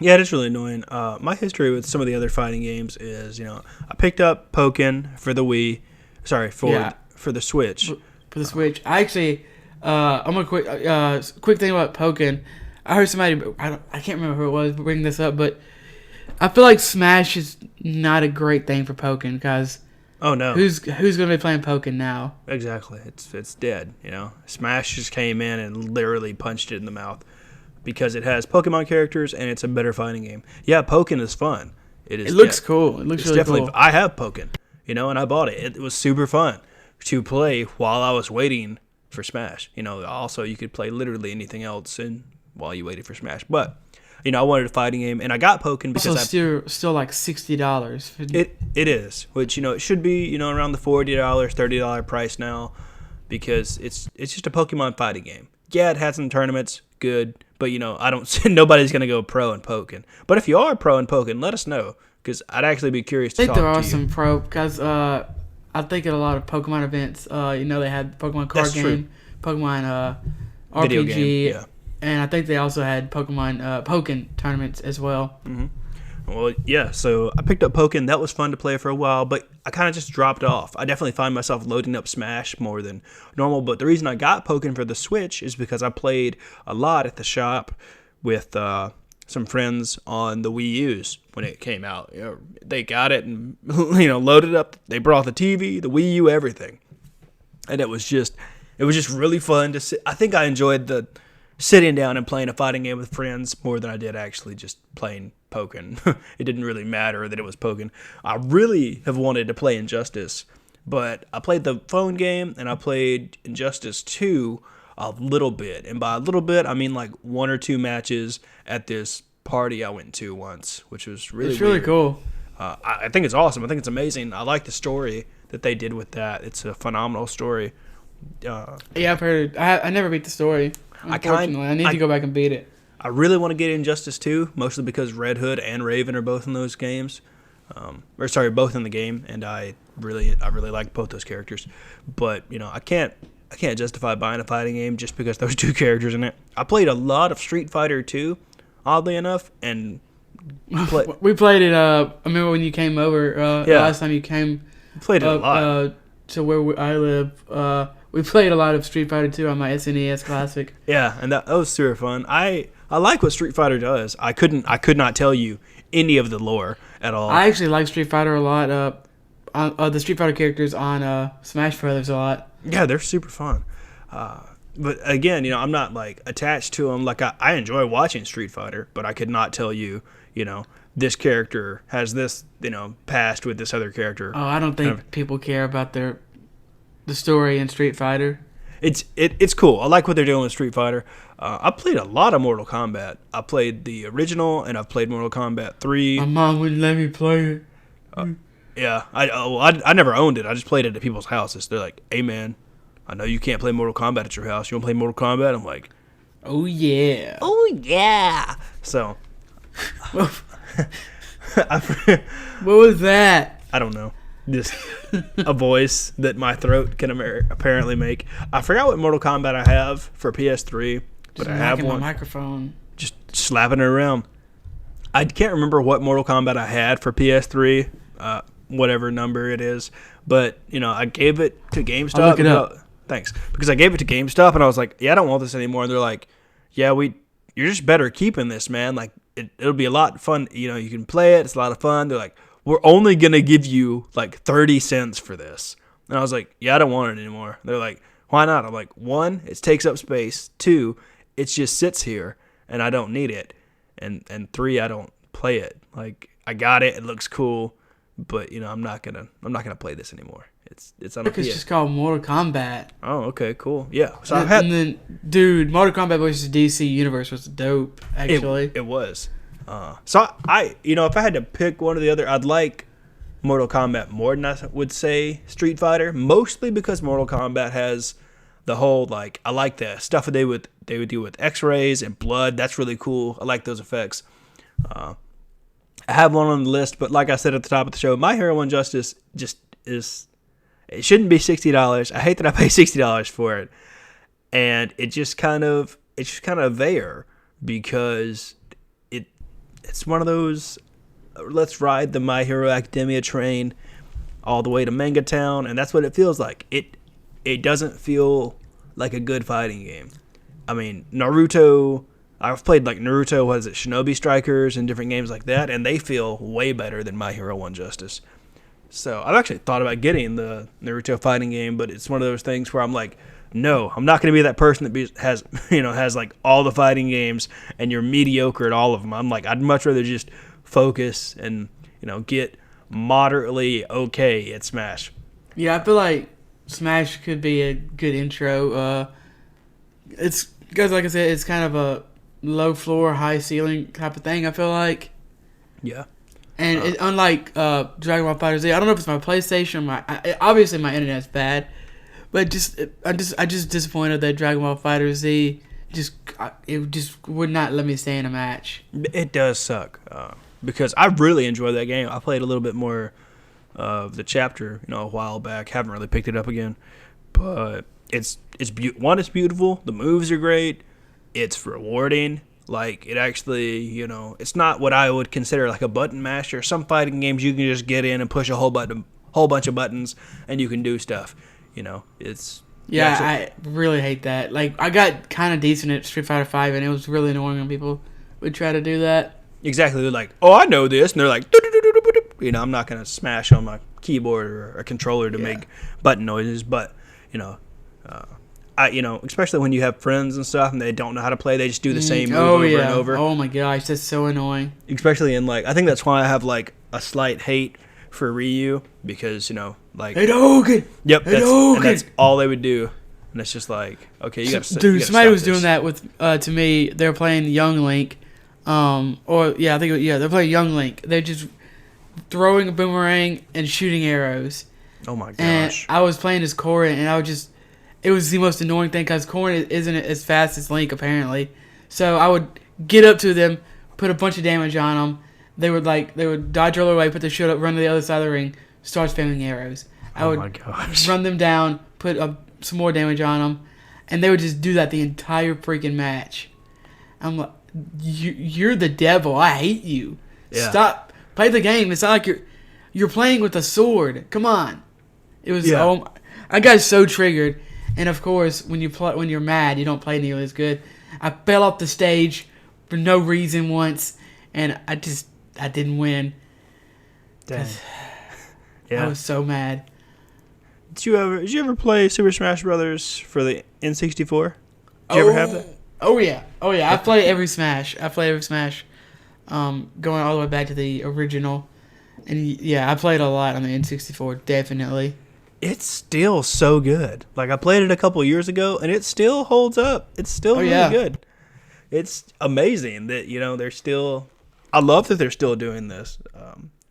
Yeah, it is really annoying. My history with some of the other fighting games is, I picked up Pokken for the Wii. Sorry, for the Switch. For the Switch, I actually, I'm gonna quick thing about Pokken. I heard somebody, I can't remember who it was, bring this up, but I feel like Smash is not a great thing for Pokken because. Oh no! Who's gonna be playing Pokken now? Exactly, it's dead. Smash just came in and literally punched it in the mouth because it has Pokemon characters and it's a better fighting game. Yeah, Pokken is fun. It looks cool. It looks really definitely cool. I have Pokken, and I bought it. It was super fun to play while I was waiting for Smash. Also you could play literally anything else while you waited for Smash, but. I wanted a fighting game, and I got Pokken because still like $60. It is, which it should be around the $40, $30 price now, because it's just a Pokemon fighting game. Yeah, it has some tournaments, good, but I don't. Nobody's gonna go pro in Pokken. But if you are pro in Pokken, let us know, because I'd actually be curious to talk to you. I think there are some pro because I think at a lot of Pokemon events, they had Pokemon card game, Pokemon Video RPG. game, yeah. And I think they also had Pokken tournaments as well. Mm-hmm. Well, yeah, so I picked up Pokken. That was fun to play for a while, but I kind of just dropped off. I definitely find myself loading up Smash more than normal, but the reason I got Pokken for the Switch is because I played a lot at the shop with some friends on the Wii U's when it came out. They got it and loaded up. They brought the TV, the Wii U, everything. And it was just really fun to sit. I think I enjoyed the sitting down and playing a fighting game with friends more than I did actually just playing Pokken. It didn't really matter that it was Pokken. I really have wanted to play Injustice, but I played the phone game and I played Injustice 2 a little bit. And by a little bit, I mean like 1 or 2 matches at this party I went to once, which was really really weird. Cool. I think it's awesome. I think it's amazing. I like the story that they did with that. It's a phenomenal story. Yeah, I've heard it. I never beat the story. Unfortunately, I need to go back and beat it. I really want to get Injustice 2, mostly because Red Hood and Raven are both in those games. Both in the game, and I really like both those characters. But I can't justify buying a fighting game just because those 2 characters in it. I played a lot of Street Fighter 2, oddly enough, and we played it. I remember when you came over. Last time you came. Played it a lot. To where I live. We played a lot of Street Fighter 2 on my SNES Classic. Yeah, and that was super fun. I like what Street Fighter does. I could not tell you any of the lore at all. I actually like Street Fighter a lot. The Street Fighter characters on Smash Brothers a lot. Yeah, they're super fun. But again, I'm not like attached to them. Like I enjoy watching Street Fighter, but I could not tell you, this character has this, past with this other character. Oh, I don't think people care about the story in Street Fighter. It's cool. I like what they're doing with Street Fighter. I played a lot of Mortal Kombat. I played the original, and I've played Mortal Kombat 3. My mom wouldn't let me play it. Yeah, I never owned it. I just played it at people's houses. They're like, "Hey man, I know you can't play Mortal Kombat at your house. You want to play Mortal Kombat?" I'm like, "Oh yeah, oh yeah." So, what was that? I don't know. Just a voice that my throat can apparently make. I forgot what Mortal Kombat I have for PS3, but I have one. Microphone. Just slapping it around. I can't remember what Mortal Kombat I had for PS3, whatever number it is, but I gave it to GameStop. I'll look it up. Thanks, because I gave it to GameStop and I was like, "Yeah, I don't want this anymore." And they're like, "Yeah, you're just better keeping this, man. Like, it'll be a lot of fun. You know, you can play it. It's a lot of fun. They're like, we're only going to give you like 30 cents for this. And I was like, yeah, I don't want it anymore. They're like, why not? I'm like, 1, it takes up space. 2, it just sits here and I don't need it. And 3, I don't play it. Like, I got it. It looks cool, but you know, I'm not gonna play this anymore. It's on a PS. It's just called Mortal Kombat. Oh, okay, cool. Yeah. So and then, dude, Mortal Kombat versus DC Universe was dope. Actually, it was. So I, you know, if I had to pick one or the other, I'd like Mortal Kombat more than I would say Street Fighter. Mostly because Mortal Kombat has the whole like I like the stuff that they would do with X-rays and blood. That's really cool. I like those effects. I have one on the list, but like I said at the top of the show, My Hero Injustice just is. It shouldn't be $60. I hate that I pay $60 for it, and it's just kind of there because it's one of those. Let's ride the My Hero Academia train all the way to Manga Town, and that's what it feels like. It doesn't feel like a good fighting game. I mean, Naruto. I've played like Naruto, what is it, Shinobi Strikers, and different games like that, and they feel way better than My Hero Injustice. So I've actually thought about getting the Naruto fighting game, but it's one of those things where I'm like, no, I'm not going to be that person that has like all the fighting games and you're mediocre at all of them. I'm like, I'd much rather just focus and get moderately okay at Smash. Yeah, I feel like Smash could be a good intro. It's because, like I said, it's kind of a low floor, high ceiling type of thing. I feel like. Yeah. And unlike Dragon Ball FighterZ, I don't know if it's my PlayStation. Obviously my internet's bad, but I'm just disappointed that Dragon Ball FighterZ just would not let me stay in a match. It does suck because I really enjoyed that game. I played a little bit more of the chapter, a while back. Haven't really picked it up again, but it's beautiful. The moves are great. It's rewarding. Like, it actually, it's not what I would consider like a button masher. Some fighting games you can just get in and push a whole bunch of buttons and you can do stuff. It's... Yeah, I really hate that. Like, I got kind of decent at Street Fighter V, and it was really annoying when people would try to do that. Exactly. They're like, oh, I know this. And they're like, I'm not going to smash on my keyboard or a controller to make button noises. But, especially when you have friends and stuff and they don't know how to play, they just do the same move over and over. Oh my gosh, that's so annoying. Especially in I think that's why I have a slight hate for Ryu because Hadouken. Yep, and that's all they would do, and it's just like, okay, you got to. Dude, somebody was doing that with to me. They were playing Young Link, they're playing Young Link. They're just throwing a boomerang and shooting arrows. Oh my gosh! And I was playing as Corrin, and it was the most annoying thing because Corrin isn't as fast as Link apparently. So I would get up to them, put a bunch of damage on them. They would dodge roll away, put their shield up, run to the other side of the ring, start spamming arrows. I would run them down, put some more damage on them, and they would just do that the entire freaking match. I'm like, you're the devil. I hate you. Yeah. Stop. Play the game. It's not like you're playing with a sword. Come on. It was. Yeah. I got so triggered. And of course, when you're mad, you don't play nearly as good. I fell off the stage for no reason once, and I didn't win. Dang. Yeah. I was so mad. Did you ever play Super Smash Brothers for the N64? Did you ever have that? Oh yeah. I play every Smash. Going all the way back to the original, and yeah, I played a lot on the N64. Definitely. It's still so good. I played it a couple years ago, and it still holds up. It's still really good. It's amazing that they're still. I love that they're still doing this.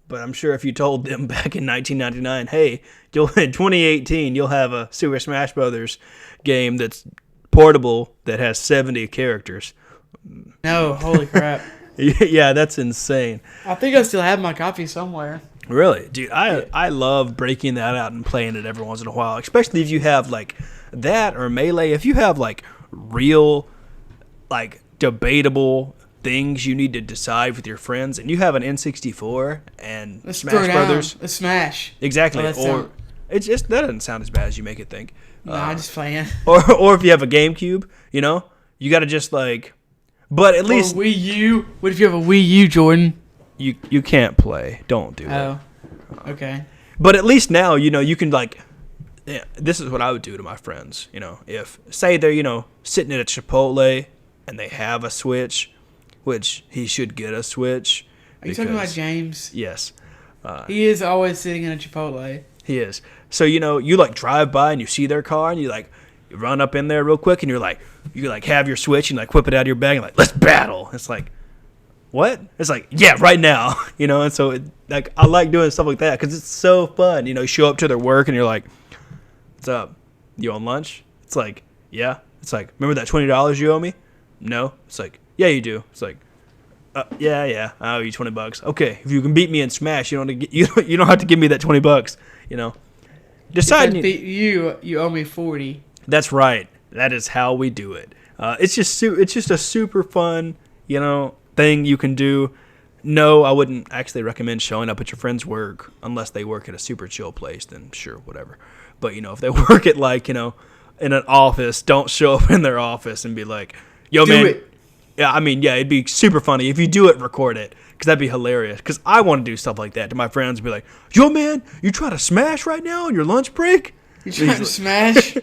But I'm sure if you told them back in 1999, hey, in 2018 you'll have a Super Smash Brothers game that's portable that has 70 characters. No, holy crap. Yeah, that's insane. I think I still have my copy somewhere. Really? Dude, I love breaking that out and playing it every once in a while, especially if you have that or Melee. If you have real debatable things you need to decide with your friends, and you have an N64 and Smash Brothers. A Smash. Exactly. It just that doesn't sound as bad as you make it think. No, I'm just playing. Or if you have a GameCube, you got to just But at least Wii U. What if you have a Wii U, Jordan? you can't play. Don't do that. Oh, okay. But at least now, you can yeah, this is what I would do to my friends. If say they're sitting at a Chipotle and they have a Switch, which he should get a Switch. Are you talking about James? Yes. He is always sitting in a Chipotle. He is. So you drive by and you see their car and you run up in there real quick and you have your Switch and whip it out of your bag and let's battle. It's like, what? It's like, yeah, right now. And so I like doing stuff like that because it's so fun. You show up to their work and you're like, what's up? You on lunch? It's like, yeah. It's like, remember that $20 you owe me? No. It's like, yeah, you do. It's like, yeah, I owe you $20. Okay, if you can beat me in Smash, you don't have to give me that $20. Decide. If I beat you, you owe me 40. That's right. That is how we do it. It's just a super fun, thing you can do. No, I wouldn't actually recommend showing up at your friend's work unless they work at a super chill place. Then sure, whatever. But if they work at in an office, don't show up in their office and be like, "Yo, do man." It. Yeah, I mean, yeah, it'd be super funny if you do it. Record it because that'd be hilarious. Because I want to do stuff like that to my friends. And be like, "Yo, man, you try to smash right now on your lunch break?" You trying to smash?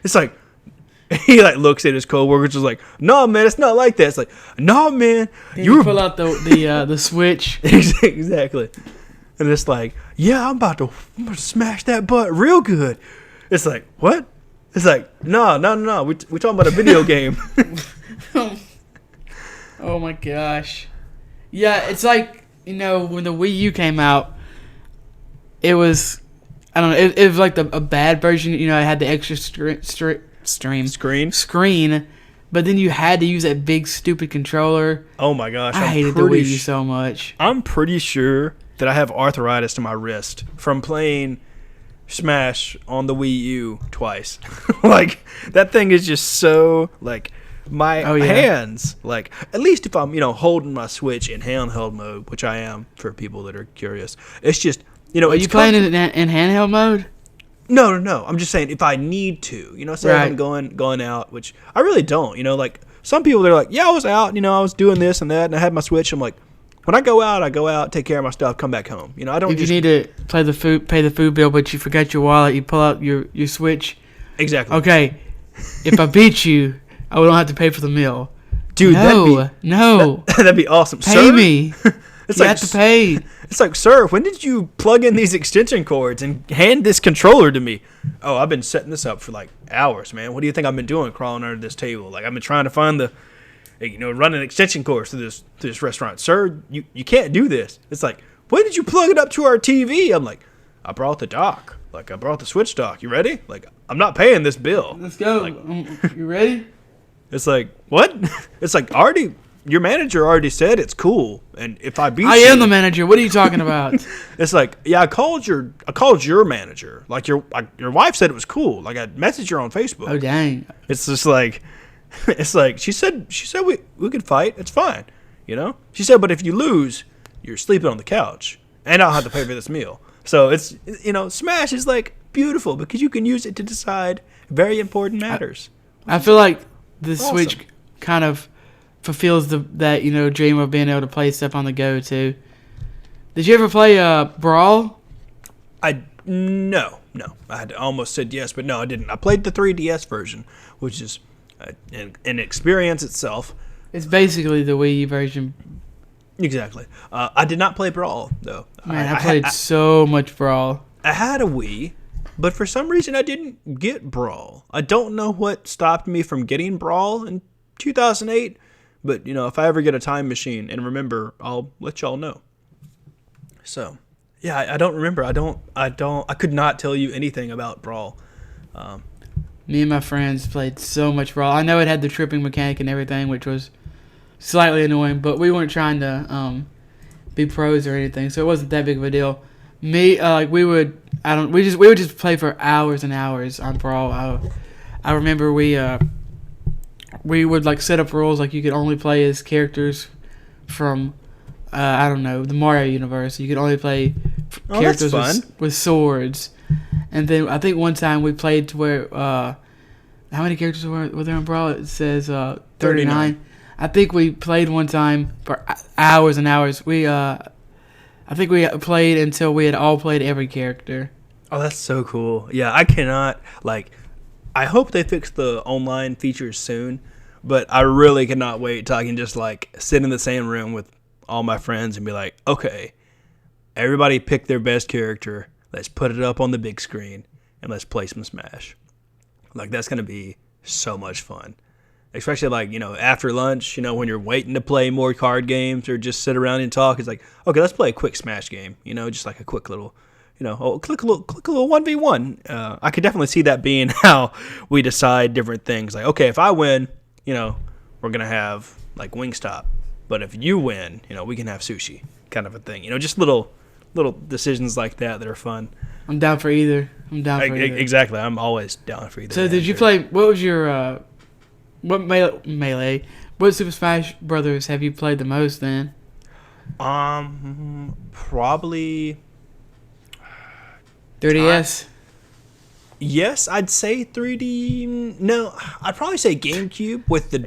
It's like he looks at his coworkers, is like, "No, man, it's not like that." It's like, "No, man, you pull out the Switch." Exactly, and it's like, "Yeah, I'm about to smash that butt real good." It's like, what? It's like, no. We're talking about a video game. Oh my gosh. Yeah, it's like, when the Wii U came out, it was, I don't know, it was like a bad version. It had the extra screen, but then you had to use that big stupid controller. Oh my gosh. I hated the Wii U so much. I'm pretty sure that I have arthritis to my wrist from playing Smash on the Wii U twice. That thing is just so, my hands, at least if I'm, holding my Switch in handheld mode, which I am for people that are curious. It's just, Are you playing it in handheld mode? No. I'm just saying if I need to, say right. I'm going out, which I really don't, some people, they're like, yeah, I was out, I was doing this and that, and I had my Switch. I'm like, when I go out, take care of my stuff, come back home. I don't. If you need to pay the food bill, but you forgot your wallet, you pull out your Switch. Exactly. Okay, if I beat you, I don't have to pay for the meal. Dude, no. That'd be awesome. Pay me. You have to pay. It's like, sir, when did you plug in these extension cords and hand this controller to me? Oh, I've been setting this up for hours, man. What do you think I've been doing crawling under this table? I've been trying to find running extension cords to this restaurant. Sir, you can't do this. It's like, when did you plug it up to our TV? I'm like, I brought the dock. I brought the Switch dock. You ready? I'm not paying this bill. Let's go. You ready? It's like, what? It's like, your manager already said it's cool, and if I beat you... I am the manager. What are you talking about? It's like, yeah, I called your manager. Your wife said it was cool. I messaged her on Facebook. Oh, dang. It's just it's like, she said we could fight. It's fine, She said, but if you lose, you're sleeping on the couch, and I'll have to pay for this meal. So it's, Smash is beautiful because you can use it to decide very important matters. I feel like the awesome. Switch kind of fulfills that dream of being able to play stuff on the go too. Did you ever play Brawl? No. I had almost said yes, but no, I didn't. I played the 3DS version, which is an experience itself. It's basically the Wii U version. Exactly. I did not play Brawl though. Man, I played so much Brawl. I had a Wii, but for some reason I didn't get Brawl. I don't know what stopped me from getting Brawl in 2008. But, if I ever get a time machine and remember, I'll let y'all know. So, yeah, I don't remember. I could not tell you anything about Brawl. Me and my friends played so much Brawl. I know it had the tripping mechanic and everything, which was slightly annoying, but we weren't trying to be pros or anything, so it wasn't that big of a deal. We would just play for hours and hours on Brawl. I remember we would set up rules you could only play as characters from the Mario universe. You could only play characters with swords. And then I think one time we played to where how many characters were there in Brawl? It says 39. I think we played one time for hours and hours. I think we played until we had all played every character. Oh, that's so cool. Yeah, I cannot, like, I hope they fix the online features soon, but I really cannot wait till I can just, like, sit in the same room with all my friends and be like, okay, everybody pick their best character, let's put it up on the big screen, and let's play some Smash. Like, that's going to be so much fun. Especially, like, after lunch, when you're waiting to play more card games or just sit around and talk, it's like, okay, let's play a quick Smash game, just like a quick little, click a little 1v1. I could definitely see that being how we decide different things. Like, okay, if I win, we're going to have, like, Wingstop. But if you win, we can have sushi, kind of a thing. Just little decisions like that are fun. I'm down for either. Exactly. I'm always down for either. So did you play, what was your... What Melee? What Super Smash Brothers have you played the most then? Probably 3DS. Yes, I'd say 3D. No, I'd probably say GameCube with the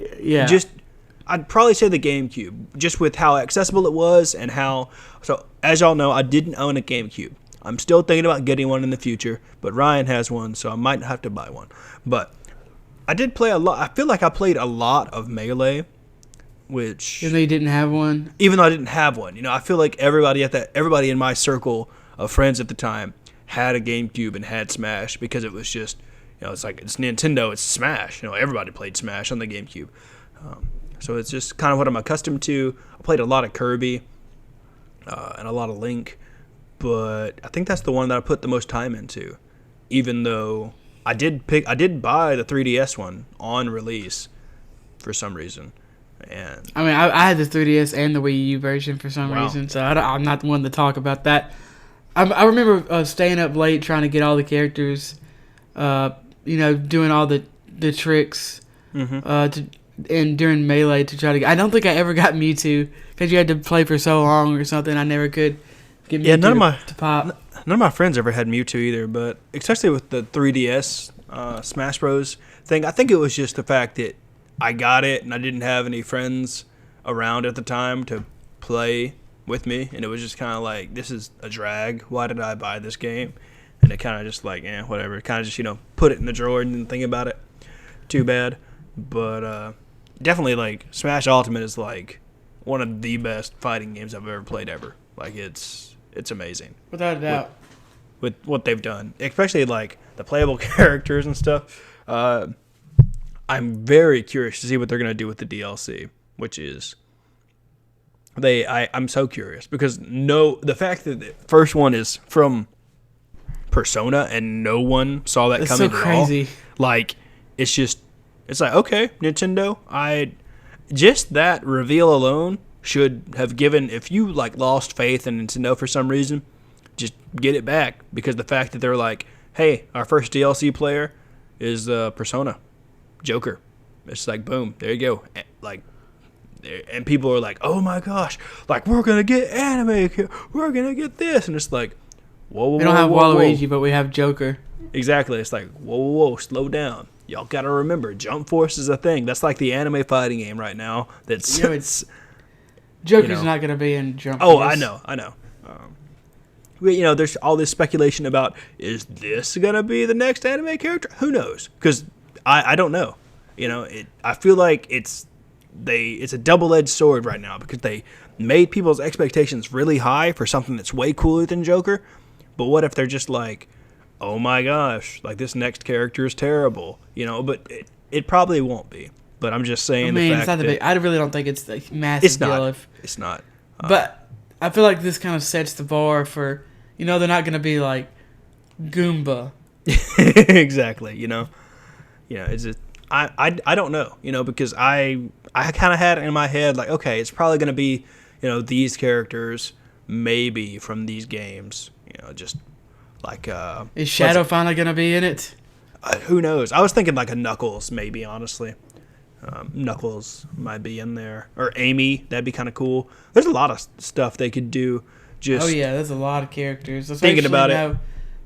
I'd probably say the GameCube just with how accessible it was and how. So as y'all know, I didn't own a GameCube. I'm still thinking about getting one in the future, but Ryan has one, so I might have to buy one. But I did play a lot. I feel like I played a lot of Melee, which even though you didn't have one. Even though I didn't have one, I feel like everybody in my circle of friends at the time had a GameCube and had Smash because it was just, it's like it's Nintendo, it's Smash. Everybody played Smash on the GameCube, so it's just kind of what I'm accustomed to. I played a lot of Kirby and a lot of Link, but I think that's the one that I put the most time into, even though. I did buy the 3DS one on release for some reason, and I mean I had the 3DS and the Wii U version for some reason, so I'm not the one to talk about that. I remember staying up late trying to get all the characters, doing all the tricks, and during Melee to try to. I don't think I ever got Mewtwo because you had to play for so long or something. I never could get Mewtwo to pop. None of my friends ever had Mewtwo either, but especially with the 3DS Smash Bros. Thing, I think it was just the fact that I got it and I didn't have any friends around at the time to play with me, and it was just kind of like, this is a drag. Why did I buy this game? And it kind of just like, whatever. Kind of just, put it in the drawer and didn't think about it too bad. But definitely, like, Smash Ultimate is, like, one of the best fighting games I've ever played ever. Like, it's amazing. Without a doubt. With what they've done. Especially, like, the playable characters and stuff. I'm very curious to see what they're going to do with the DLC, which is... I'm so curious because the fact that the first one is from Persona and no one saw that coming so crazy. At all. Like, it's like, okay, Nintendo, just that reveal alone should have given, if you like lost faith in Nintendo for some reason, just get it back, because the fact that they're like, hey, our first DLC player is Persona Joker. It's like, boom, there you go. Like, and people are like, oh my gosh, like, we're gonna get anime, we're gonna get this, and it's like, whoa, we don't have Waluigi, but we have Joker. Exactly. It's like, whoa, slow down. Y'all gotta remember, Jump Force is a thing. That's like the anime fighting game right now. That's Joker's not gonna be in Jump Force. Oh, I know. There's all this speculation about, is this gonna be the next anime character? Who knows? Because I don't know. I feel like it's a double-edged sword right now, because they made people's expectations really high for something that's way cooler than Joker. But what if they're just like, oh my gosh, like, this next character is terrible, but it probably won't be. But I'm just saying, it's not the big. I really don't think it's the massive deal. It's not. But I feel like this kind of sets the bar for, they're not going to be like Goomba. Exactly. It's just, I don't know. Because I kind of had it in my head like, okay, it's probably going to be, these characters maybe from these games. Just like is Shadow finally gonna be in it? Who knows? I was thinking like a Knuckles, maybe, honestly. Knuckles might be in there, or Amy. That'd be kind of cool. There's a lot of stuff they could do. Just there's a lot of characters. Thinking about it,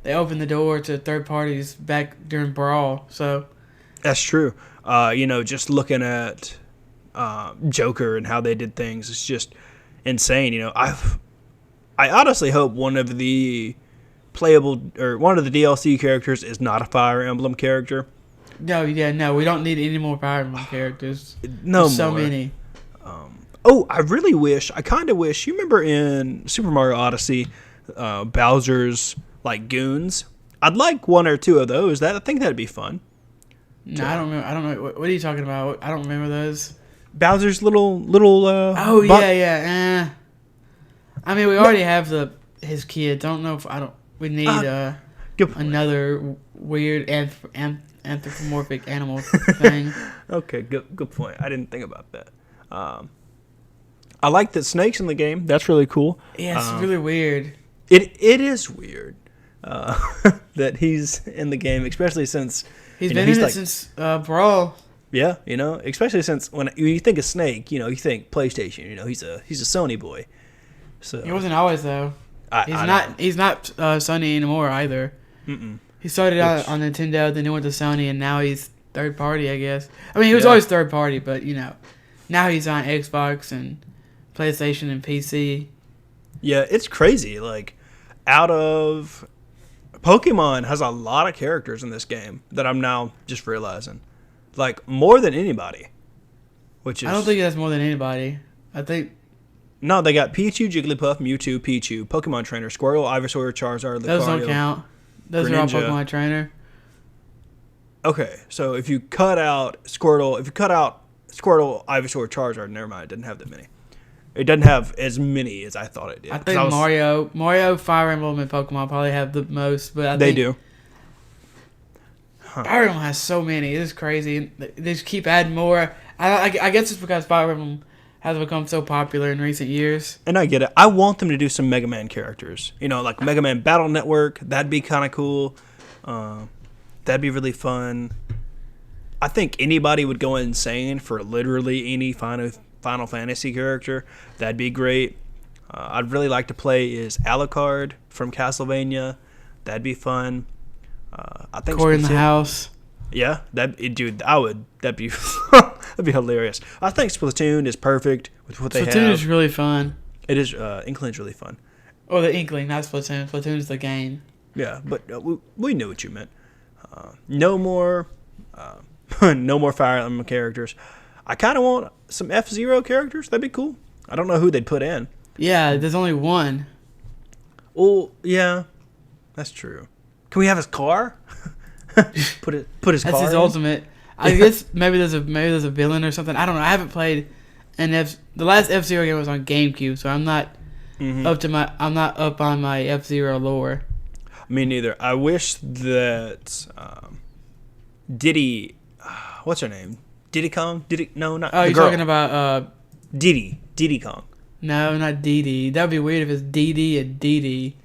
they opened the door to third parties back during Brawl, so that's true. Just looking at Joker and how they did things. It's just insane. I honestly hope one of the DLC characters is not a Fire Emblem character. No, we don't need any more Fire Emblem characters. No There's so more. many. I kind of wish. You remember in Super Mario Odyssey, Bowser's like goons? I'd like one or two of those. I think that'd be fun. No, I don't remember. I don't know. What are you talking about? I don't remember those. Bowser's little. Yeah. I mean, we already have his kids. I don't know if we need another weird anthropomorphic animal thing. Okay, good point. I didn't think about that. I like that Snake's in the game. That's really cool. Yeah, it's really weird. It is weird that he's in the game, especially since he's been in it since Brawl. Yeah, especially since when you think of Snake, you think PlayStation. He's a Sony boy. So he wasn't always though. He's not Sony anymore either. Mm-mm. He started out on Nintendo, then he went to Sony, and now he's third party, I guess. I mean, he was always third party, but now he's on Xbox and PlayStation and PC. Yeah, it's crazy. Like, out of Pokemon has a lot of characters in this game that I'm now just realizing, like more than anybody. Which is I don't think that's more than anybody. I think. No, they got Pichu, Jigglypuff, Mewtwo, Pichu, Pokemon Trainer, Squirtle, Ivysaur, Charizard, Lucario. Those don't count. Those are all Pokemon Trainer. Okay, so if you cut out Squirtle, Ivysaur, Charizard, never mind, it doesn't have that many. It doesn't have as many as I thought it did. I think Mario, Fire Emblem, and Pokemon probably have the most, but they do. Fire Emblem has so many. It is crazy. They just keep adding more. I guess it's because Fire Emblem has become so popular in recent years. And I get it. I want them to do some Mega Man characters. Like Mega Man Battle Network. That'd be kind of cool. That'd be really fun. I think anybody would go insane for literally any Final Fantasy character. That'd be great. I'd really like to play as Alucard from Castlevania. That'd be fun. I think Corey in the House. Yeah, that'd be that'd be hilarious. I think Splatoon is perfect with what they have. Splatoon is really fun. It is. Inkling's really fun. Oh, the Inkling, not Splatoon. Splatoon's the game. Yeah, but we knew what you meant. No more Fire Emblem characters. I kind of want some F-Zero characters. That'd be cool. I don't know who they'd put in. Yeah, there's only one. Oh, yeah, that's true. Can we have his car? put his car. That's his ultimate. I guess maybe there's a villain or something. I don't know. I haven't played the last F-Zero game was on GameCube, so I'm not up on my F-Zero lore. Me neither. I wish that Diddy, what's her name? Diddy Kong? No, not. Oh, you're talking about Diddy Kong. No, not Didi. That'd be weird if it's Didi and Didi.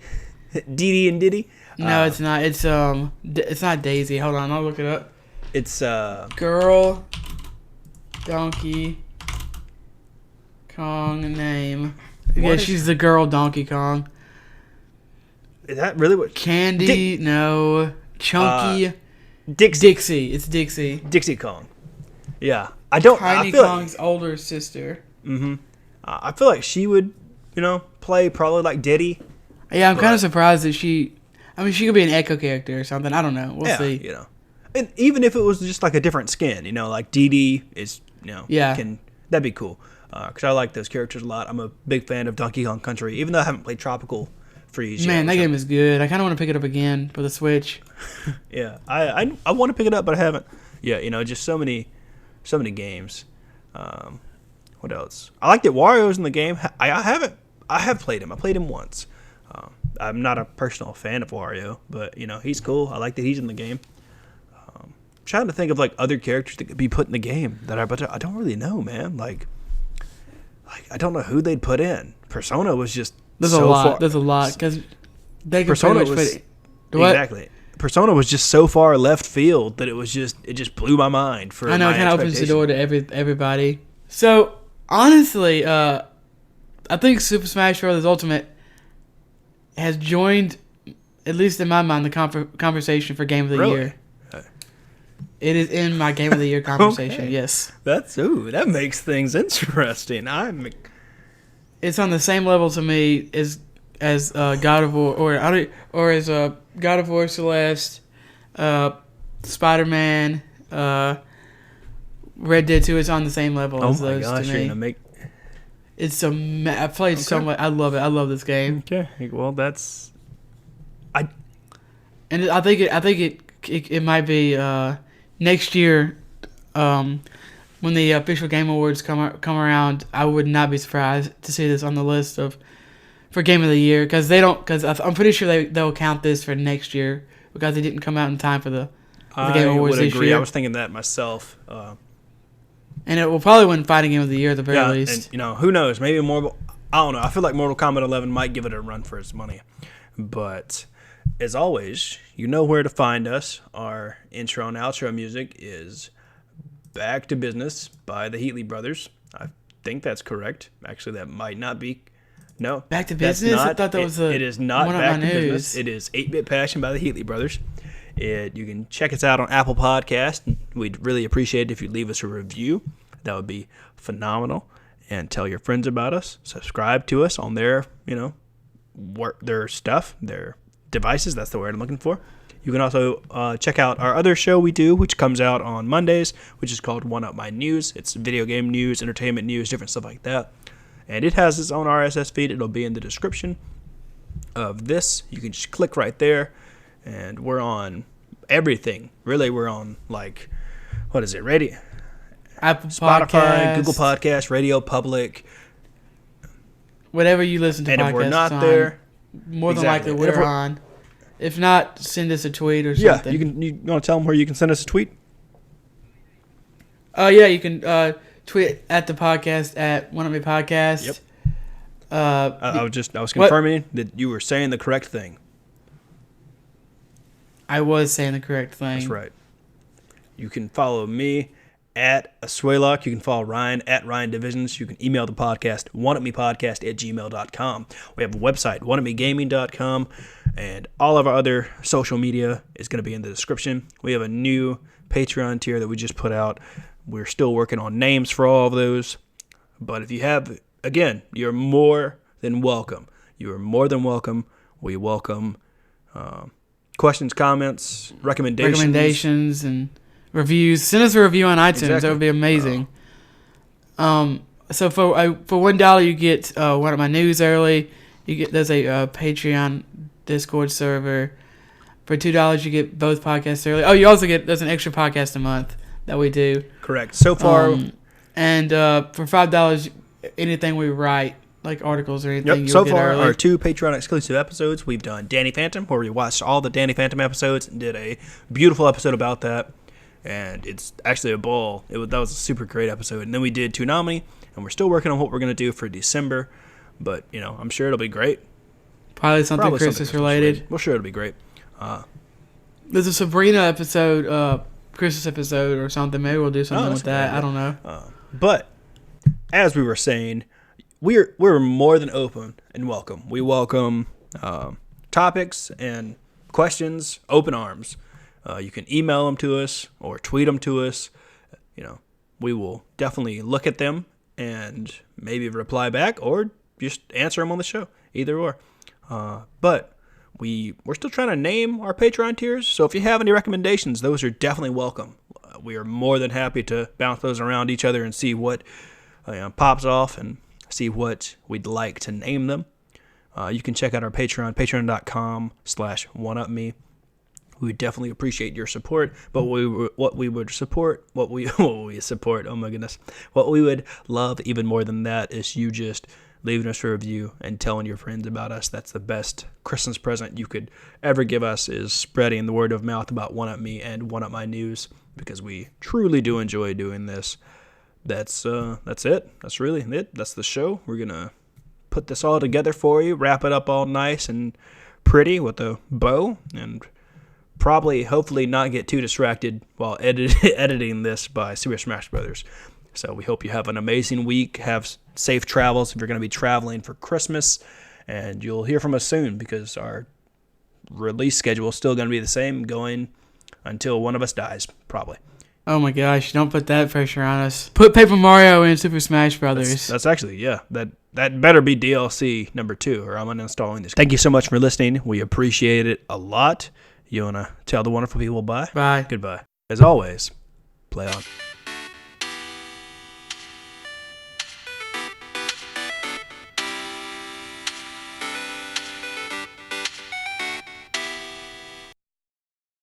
Didi and Diddy? No, it's not. It's not Daisy. Hold on, I'll look it up. It's girl, Donkey Kong name. Yeah, she's the girl Donkey Kong. Is that really what? Candy? No. Chunky. Dixie. It's Dixie. Dixie Kong. Yeah, I don't. Tiny Kong's older sister. Mm-hmm. I feel like she would, play probably like Diddy. Yeah, I'm kind of surprised that she. I mean, she could be an Echo character or something. I don't know. We'll see. And even if it was just like a different skin, like Didi is, that'd be cool. Because I like those characters a lot. I'm a big fan of Donkey Kong Country, even though I haven't played Tropical Freeze yet. Man, that game is good. I kind of want to pick it up again for the Switch. Yeah, I want to pick it up, but I haven't. Yeah, just so many games. What else? I like that Wario's in the game. I have played him. I played him once. I'm not a personal fan of Wario, but he's cool. I like that he's in the game. I'm trying to think of like other characters that could be put in the game but I don't really know, man. Like I don't know who they'd put in. Persona was just There's a lot because they could Persona was exactly. Persona was just so far left field that it just blew my mind. I know, it kind of opens the door to everybody. So honestly, I think Super Smash Bros. Ultimate has joined, at least in my mind, the conversation for Game of the Year. It is in my Game of the Year conversation. Okay. Yes, That makes things interesting. it's on the same level to me as God of War or as God of War, Celeste, Spider-Man, Red Dead 2. It's on the same level as those to you're me. gonna make. It's I played so much. I love it. I love this game. Okay, well that's. And I think it might be next year, when the official Game Awards come around. I would not be surprised to see this on the list for Game of the Year because I'm pretty sure they'll count this for next year because it didn't come out in time for the Game Awards this year. I was thinking that myself. And it will probably win Fighting Game of the Year at the very least. And who knows? Maybe I don't know. I feel like Mortal Kombat 11 might give it a run for its money, but. As always, you know where to find us. Our intro and outro music is Back to Business by the Heatley Brothers. I think that's correct. Actually, that might not be. No. Back to Business? I thought that was it is not Back to Business. It is 8-Bit Passion by the Heatley Brothers. You can check us out on Apple Podcast. We'd really appreciate it if you leave us a review. That would be phenomenal. And tell your friends about us. Subscribe to us on their stuff, their devices. That's the word I'm looking for. You can also check out our other show we do, which comes out on Mondays, which is called One Up My News. It's video game news, entertainment news, different stuff like that. And it has its own RSS feed. It'll be in the description of this. You can just click right there. And we're on everything. Really, we're on what is it? Radio, Apple Spotify, Podcast, Google Podcasts, Radio Public. Whatever you listen to podcasts on. And if we're not there, more than likely we're on. If not, send us a tweet or something. Yeah, you want to tell them where you can send us a tweet? Yeah, you can tweet at the podcast at One Up Me Podcast. Yep. I was confirming that you were saying the correct thing. I was saying the correct thing. That's right. You can follow me at Aswaylock. You can follow Ryan at Ryan Divisions. You can email the podcast, oneupmepodcast@gmail.com. We have a website, oneupmegaming.com, and all of our other social media is going to be in the description. We have a new Patreon tier that we just put out. We're still working on names for all of those. But if you have, again, you're more than welcome. You are more than welcome. We welcome questions, comments, recommendations, and reviews. Send us a review on iTunes. Exactly. That would be amazing. So for $1 you get One of my news early. There's a Patreon Discord server. For $2 you get both podcasts early. Oh, you also there's an extra podcast a month that we do. Correct. So far, and for $5 anything we write, like articles or anything, so get far early. our 2 Patreon exclusive episodes. We've done Danny Phantom, where we watched all the Danny Phantom episodes and did a beautiful episode about that. And it's actually a ball. That was a super great episode. And then we did Toonami, and we're still working on what we're going to do for December. But, I'm sure it'll be great. Probably something Christmas related. We're sure it'll be great. There's a Sabrina episode, Christmas episode or something. Maybe we'll do something with that. I don't know. But, as we were saying, we're more than open and welcome. We welcome topics and questions, open arms. You can email them to us or tweet them to us. We will definitely look at them and maybe reply back or just answer them on the show. Either or. But we're still trying to name our Patreon tiers. So if you have any recommendations, those are definitely welcome. We are more than happy to bounce those around each other and see what pops off and see what we'd like to name them. You can check out our Patreon, patreon.com/oneupme. We would definitely appreciate your support, but what we would love even more than that is you just leaving us a review and telling your friends about us. That's the best Christmas present you could ever give us, is spreading the word of mouth about One Up Me and One Up My News, because we truly do enjoy doing this. That's it. That's really it. That's the show. We're going to put this all together for you, wrap it up all nice and pretty with a bow, and probably, hopefully, not get too distracted while editing this by Super Smash Brothers. So we hope you have an amazing week. Have safe travels if you're going to be traveling for Christmas. And you'll hear from us soon, because our release schedule is still going to be the same, going until one of us dies, probably. Oh my gosh, don't put that pressure on us. Put Paper Mario in Super Smash Brothers. That's actually, yeah, that better be DLC number 2, or I'm uninstalling this. Thank you so much for listening. We appreciate it a lot. You want to tell the wonderful people bye? Bye. Goodbye. As always, play on.